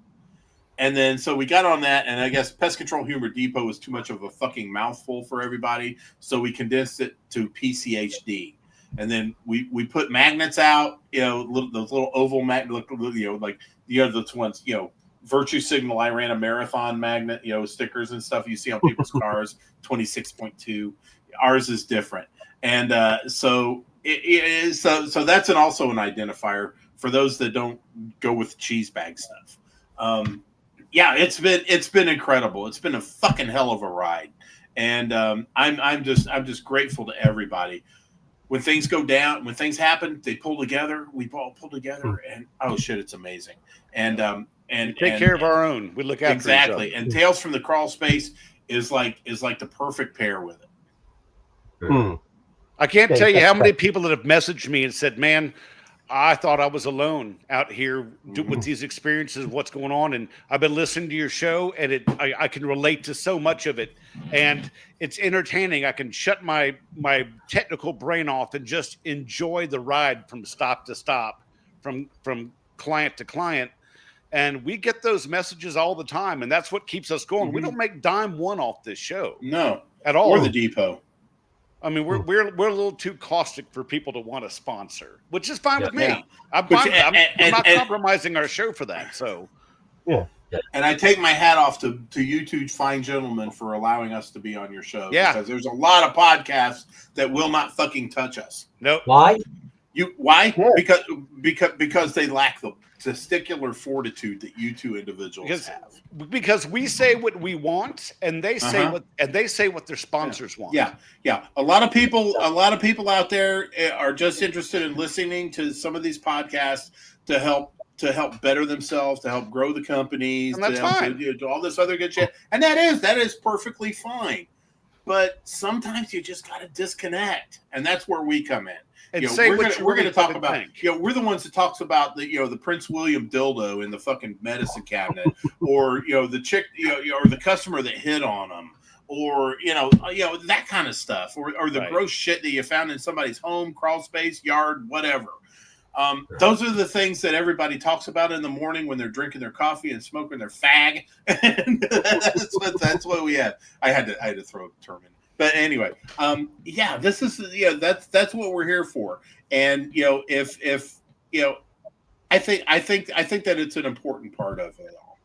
And then so we got on that, and I guess Pest Control Humor Depot was too much of a fucking mouthful for everybody. So we condensed it to PCHD. And then we put magnets out, you know, those little oval magnets, you know, like the other ones, you know, Virtue Signal. I ran a marathon magnet, you know, stickers and stuff you see on people's cars, 26.2. Ours is different. And so that's also an identifier for those that don't go with Cheesebag stuff. Yeah, it's been incredible. It's been a fucking hell of a ride. And I'm just grateful to everybody. When things go down, when things happen, they pull together. We all pull together, and oh shit, it's amazing. And we take care of our own. We look after exactly. each other. And Tales from the Crawlspace is like the perfect pair with it. I can't tell you how many people that have messaged me and said, "Man, I thought I was alone out here with these experiences, what's going on. And I've been listening to your show, and I can relate to so much of it. And it's entertaining. I can shut my technical brain off and just enjoy the ride from stop to stop, from client to client. And we get those messages all the time, and that's what keeps us going. We don't make dime one off this show. No. At all. Or the depot. I mean, we're a little too caustic for people to want to sponsor, which is fine with me. Yeah. I'm not compromising our show for that. So, yeah. And I take my hat off to you two fine gentlemen for allowing us to be on your show. Yeah. Because there's a lot of podcasts that will not fucking touch us. Nope. Why? Why? Yeah. Because they lack the testicular fortitude that you two individuals have. Because we say what we want, and they say what their sponsors want. Yeah. A lot of people out there are just interested in listening to some of these podcasts to help better themselves, to help grow the companies, and that's fine. To do all this other good shit. And that is perfectly fine. But sometimes you just got to disconnect, and that's where we come in. And we're going to talk about. We're the ones that talks about the Prince William dildo in the fucking medicine cabinet, or the chick, or the customer that hit on them, or that kind of stuff, or the gross shit that you found in somebody's home, crawl space, yard, whatever. Those are the things that everybody talks about in the morning when they're drinking their coffee and smoking their fag. And that's what we have. I had to throw a term in. But anyway, this is that's what we're here for. And if I think that it's an important part of it all.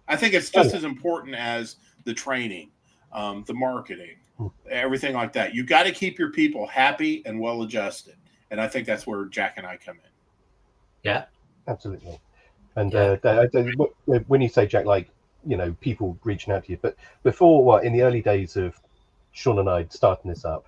I think it's just as important as the training, the marketing, everything like that. You got to keep your people happy and well adjusted. And I think that's where Jack and I come in. Yeah, absolutely. And when you say, Jack, people reaching out to you, but before, in the early days of Sean and I starting this up,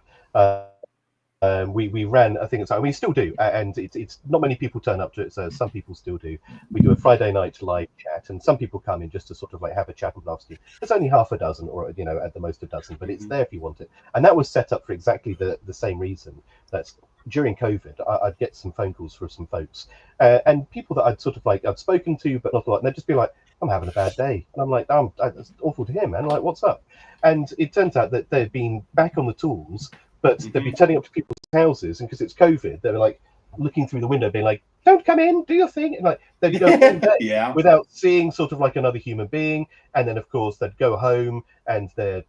we ran, I think we still do, and it's not many people turn up to it, so some people still do. We do a Friday night live chat, and some people come in just to sort of have a chat and laugh to you. It's only half a dozen, or at the most a dozen, but it's there if you want it. And that was set up for exactly the same reason. That's during COVID, I'd get some phone calls from some folks, and people that I'd sort of I'd spoken to, but not a lot, and they'd just be like, I'm having a bad day. And I'm like, that's awful to hear, man. What's up? And it turns out that they've been back on the tools, but they'd be turning up to people's houses, and because it's COVID, they were looking through the window, being like, don't come in, do your thing. And they'd go all day without seeing sort of another human being. And then, of course, they'd go home and they're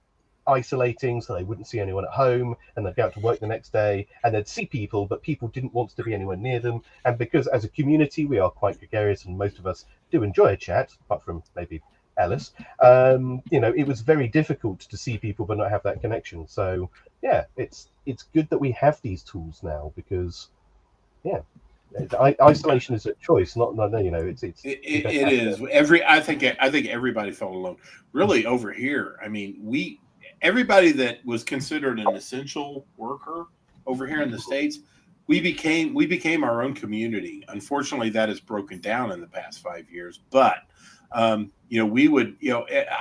isolating, so they wouldn't see anyone at home, and they'd go out to work the next day and they'd see people, but people didn't want to be anywhere near them. And because as a community we are quite gregarious and most of us do enjoy a chat, apart from maybe Ellis, it was very difficult to see people but not have that connection. So it's good that we have these tools now, because isolation is a choice, not it is. I think everybody felt alone. Really, over here, I mean, everybody that was considered an essential worker over here in the States, we became our own community. Unfortunately, that has broken down in the past 5 years. But we would,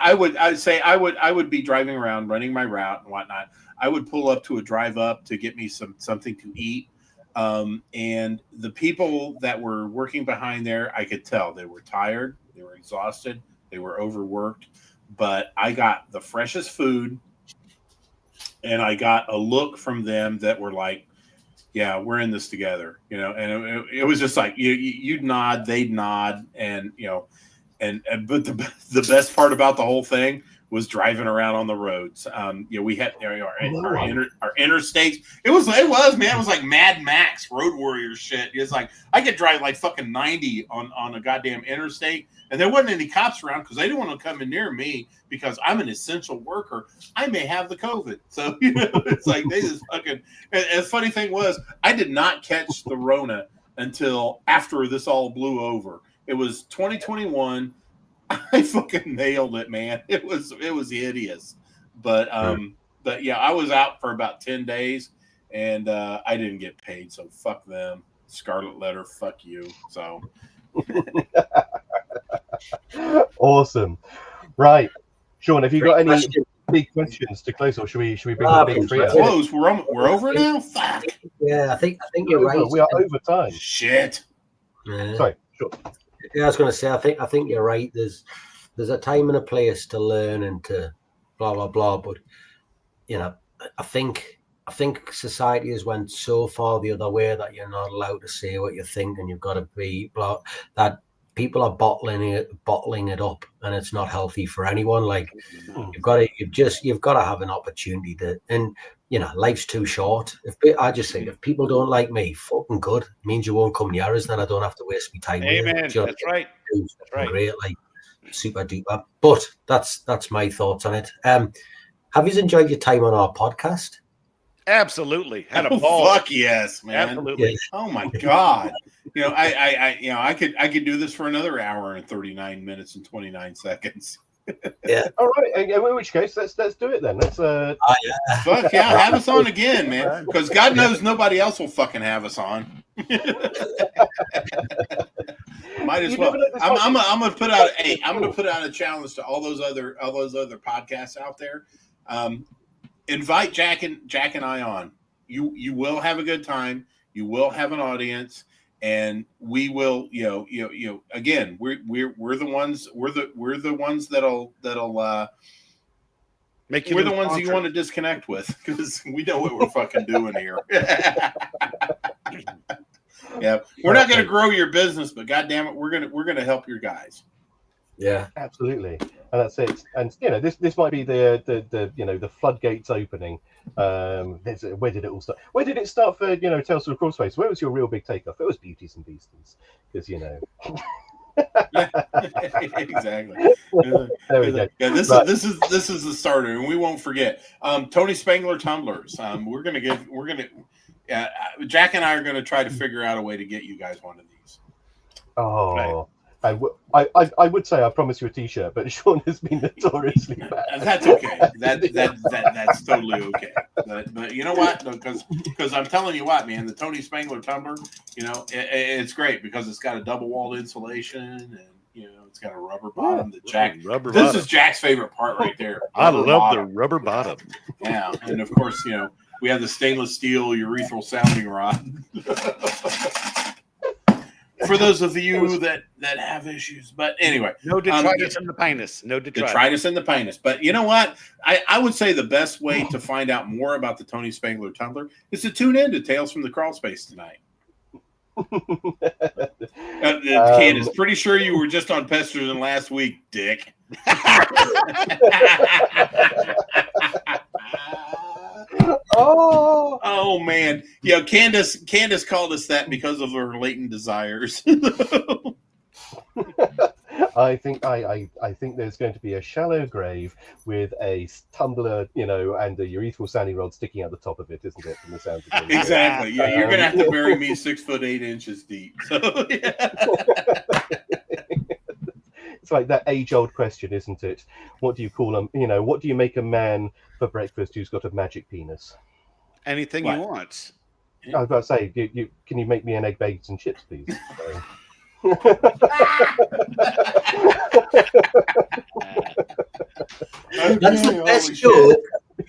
I would be driving around, running my route and whatnot. I would pull up to a drive up to get me something to eat. And the people that were working behind there, I could tell they were tired, they were exhausted, they were overworked. But I got the freshest food, and I got a look from them that were like, yeah, we're in this together, and it was just you'd nod, they'd nod. And, but the best part about the whole thing was driving around on the roads. We had our interstates. It was, man. It was like Mad Max Road Warrior shit. It's I could drive fucking 90 on a goddamn interstate, and there wasn't any cops around because they didn't want to come in near me because I'm an essential worker. I may have the COVID. So, it's they just fucking. And the funny thing was, I did not catch the Rona until after this all blew over. It was 2021. I fucking nailed it, man. It was hideous. But yeah, I was out for about 10 days and I didn't get paid, so fuck them. Scarlet letter, fuck you. So awesome. Right. Sean, have you got any big questions to close, or should we bring the big three out? Close. We're over now? Fuck. Yeah, I think you're right. We are over time. Shit. Yeah. Sorry, sure. Yeah, I was going to say, I think you're right. There's a time and a place to learn and to blah blah blah. But I think society has went so far the other way that you're not allowed to say what you think, and you've got to be blah. That people are bottling it up, and it's not healthy for anyone. Like Mm. you've got to have an opportunity to, and life's too short. I just think if people don't like me, fucking good. It means you won't come near us, then I don't have to waste my time. Amen. That's right. That's right. Great, like super duper. But that's my thoughts on it. Have you enjoyed your time on our podcast? Absolutely. Had a Oh, ball. fuck yes, man. Absolutely. Yeah. Oh my god. I could do this for another hour and 39 minutes and 29 seconds. Yeah. All right. In which case, let's do it then. Let's. Fuck yeah, have us on again, man. Because God knows nobody else will fucking have us on. Might as well. I'm gonna put out a challenge to all those other podcasts out there. Invite Jack and I on. You will have a good time. You will have an audience, and we will. Again, we're the ones. We're the ones that'll Make you we're the ones that you want to disconnect with, because we know what we're fucking doing here. Yeah, we're not going to grow your business, but goddamn it, we're gonna help your guys. Yeah, absolutely, and that's it. And this might be the floodgates opening. Where did it all start? Where did it start for Tales from the Crawlspace? Where was your real big takeoff? It was Beauties and Beasties, because Exactly. There we go. Yeah, this is the starter, and we won't forget. Tony Spangler tumblers. Jack and I are gonna try to figure out a way to get you guys one of these. Oh, right. I would say I promise you a T-shirt, but Sean has been notoriously bad. That's okay. That's totally okay. But you know what? Because I'm telling you what, man, the Tony Spangler tumbler, it's great because it's got a double walled insulation, and it's got a rubber bottom. This is Jack's favorite part right there. I love the rubber bottom. Yeah, and of course, we have the stainless steel urethral sounding rod. For those of you that have issues, but anyway, no detritus in the penis. No detritus in the penis. But you know what? I would say the best way to find out more about the Tony Spangler tumbler is to tune in to Tales from the Crawlspace tonight. Candace, pretty sure you were just on Pesterson last week, dick. Oh man. Candace called us that because of her latent desires. I think there's going to be a shallow grave with a tumbler, and a urethral sounding rod sticking out the top of it, isn't it? From the sound of it. Exactly. Yeah, you're gonna have to bury me 6 foot 8 inches deep. So, yeah. It's like that age-old question, isn't it? What do you call them? What do you make a man for breakfast who's got a magic penis? Anything he wants. I was about to say, can you make me an egg, bacon, and chips, please? That's the best joke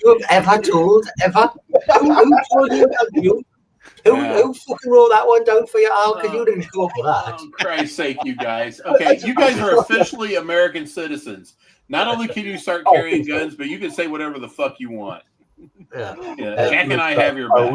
you've ever told, ever. Who told you that? Who fucking wrote that one down for you, Al? Because you didn't go for that. Oh, Christ's sake, you guys. Okay, you guys are officially American citizens. Not only can you start carrying guns, but you can say whatever the fuck you want. Yeah. Jack and I have your back.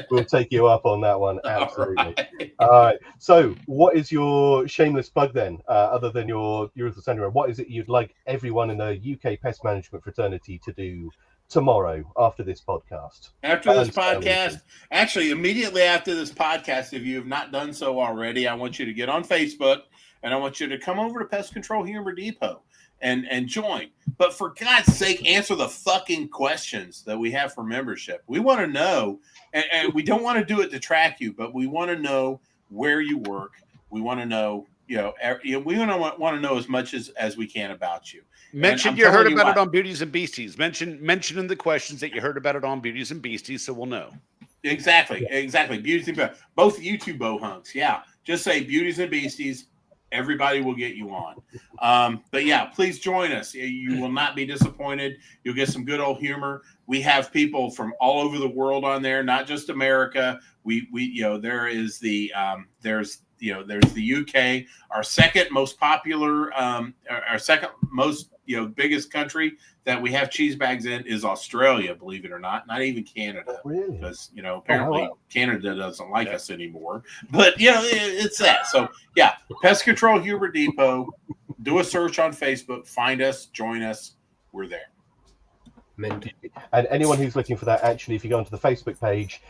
We'll take you up on that one. Absolutely. All right. So, what is your shameless plug then, other than your urethral sounding rod? What is it you'd like everyone in the UK pest management fraternity to do tomorrow after this podcast? After this podcast, actually, immediately after this podcast, if you have not done so already, I want you to get on Facebook, and I want you to come over to Pest Control Humor Depot and join. But for God's sake, answer the fucking questions that we have for membership. We want to know, and we don't want to do it to track you, but we want to know where you work. We want to know, we want to know as much as we can about you. Mention you heard about it on Beauties and Beasties. Mention in the questions that you heard about it on Beauties and Beasties, so we'll know. Exactly. Beauties and Beasties. Both YouTube bohunks. Yeah. Just say Beauties and Beasties. Everybody will get you on. But yeah, please join us. You will not be disappointed. You'll get some good old humor. We have people from all over the world on there, not just America. There is the there's there's the UK, our second most popular, our second most biggest country that we have Cheesebags in is Australia, believe it or not. Not even Canada, Really? because apparently Canada doesn't like us anymore. But it's that. So yeah, Pest Control Humor Depot. Do a search on Facebook, find us, join us. We're there. And anyone who's looking for that, actually, if you go onto the Facebook page,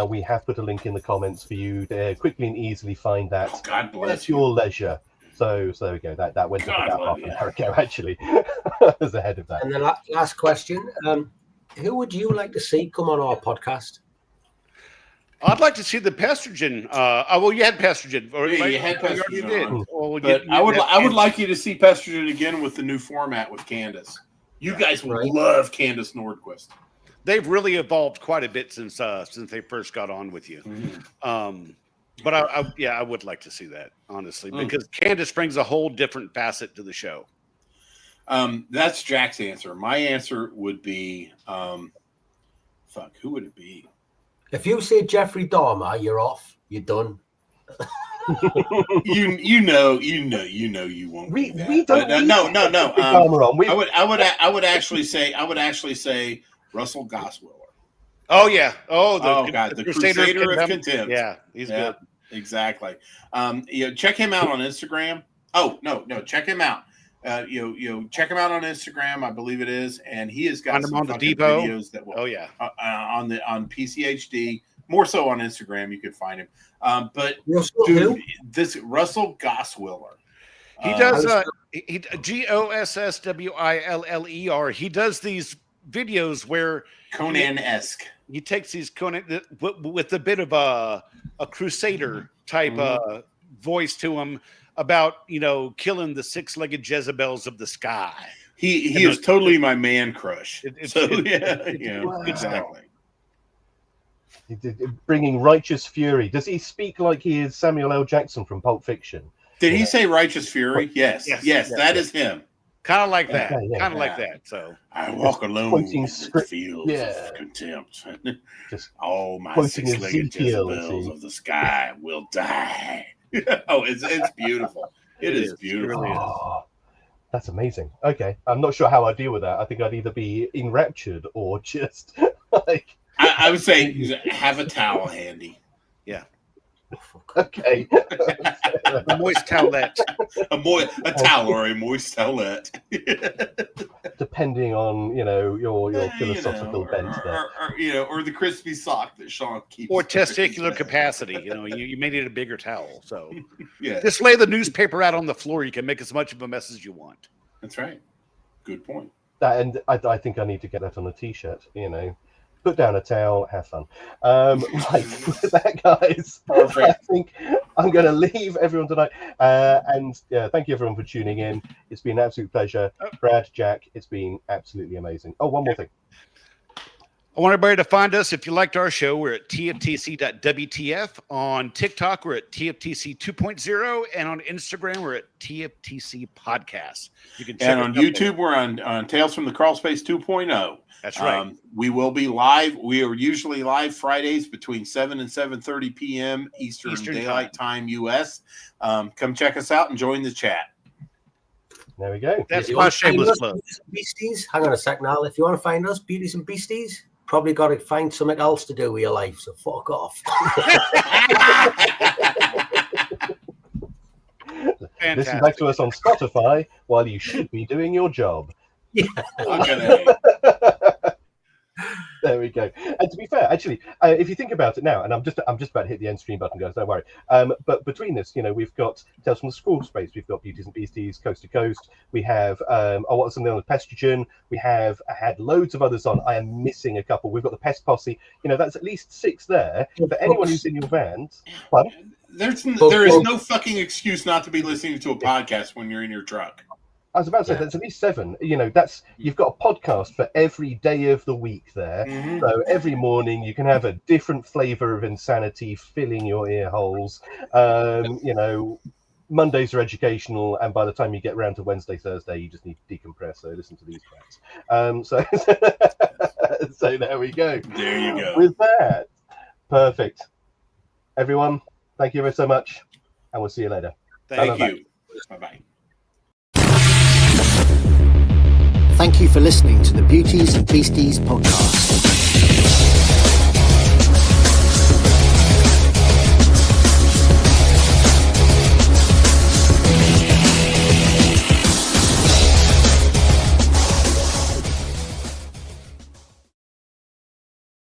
we have put a link in the comments for you to quickly and easily find that. Oh, God bless at you. your leisure. So there we go. That went up about half an hour ago, actually. As ahead of that. And the last question: who would you like to see come on our podcast? I'd like to see the Pestrogen. Well, you had Pestrogen. Yeah, you had Pestrogen. You did. Well, but I would like you to see Pestrogen again with the new format with Candace. You guys would love Candace Nordquist. They've really evolved quite a bit since they first got on with you. Mm-hmm. But I would like to see that, honestly, because Candace brings a whole different facet to the show. That's Jack's answer. My answer would be, who would it be? If you say Jeffrey Dahmer, you're off. You're done. you know you won't. We do don't. that. No. I would actually say Russell Goswiller. Oh yeah. The Crusader of Contempt. Yeah, he's good. Exactly. Check him out on Instagram. Oh no, check him out. Check him out on Instagram, I believe it is, and he has got some fucking videos that will. Oh yeah. On PCHD, more so on Instagram, you can find him. But Russell Goswiller. He does Gosswiller. He does these videos where Conan-esque. He takes these Conan with a bit of a Crusader type voice to him about killing the six-legged Jezebels of the sky. He is totally my man crush. Exactly. Bringing righteous fury. Does he speak like he is Samuel L. Jackson from Pulp Fiction? Did he say righteous fury? Yes. That is him. Kind of like that. Kind of like that. So I walk alone in the fields of contempt. Just all my six-legged Jezebels of the sky will die. It's beautiful. It is beautiful. Oh, that's amazing. Okay, I'm not sure how I deal with that. I think I'd either be enraptured or just like. I would say have a towel handy. Yeah. Okay. A moist towelette. A towel or a moist towelette. Depending on your philosophical bent there. Or the crispy sock that Sean keeps. Or testicular capacity. You may need a bigger towel. So yeah, just lay the newspaper out on the floor. You can make as much of a mess as you want. That's right. Good point. And I think I need to get that on a t-shirt. Put down a towel, have fun. Right, with that, guys, I think I'm going to leave everyone tonight. And thank you, everyone, for tuning in. It's been an absolute pleasure. Brad, Jack, it's been absolutely amazing. Oh, one more thing. I want everybody to find us. If you liked our show, we're at tftc.wtf. On TikTok, we're at TFTC 2.0. And on Instagram, we're at TFTC Podcast. You can check and on YouTube, we're on Tales from the Crawlspace 2.0. That's right. We will be live. We are usually live Fridays between 7 and 7:30 p.m. Eastern Daylight Time, U.S. Come check us out and join the chat. There we go. That's my shameless plug. Beasties, hang on a sec now. If you want to find us, Beauties and Beasties, probably got to find something else to do with your life, so fuck off. Listen back to us on Spotify while you should be doing your job. Yeah. There we go. And to be fair, actually, if you think about it now, and I'm just about to hit the end screen button, guys. Don't worry. But between this, we've got Tales from the Crawlspace, we've got Beauties and Beasties, Coast to Coast. We have what's something on the Pestrogen. We have had loads of others on. I am missing a couple. We've got the Pest Posse. That's at least 6 there. For anyone who's in your van, there is no fucking excuse not to be listening to a podcast when you're in your truck. I was about to say there's at least 7. That's you've got a podcast for every day of the week there. Mm-hmm. So every morning you can have a different flavor of insanity filling your ear holes. Mondays are educational, and by the time you get around to Wednesday, Thursday, you just need to decompress. So listen to these tracks. So there we go. There you go. With that, perfect. Everyone, thank you ever so much. and we'll see you later. Thank you. Bye-bye. Thank you for listening to the Beauties and Beasties podcast.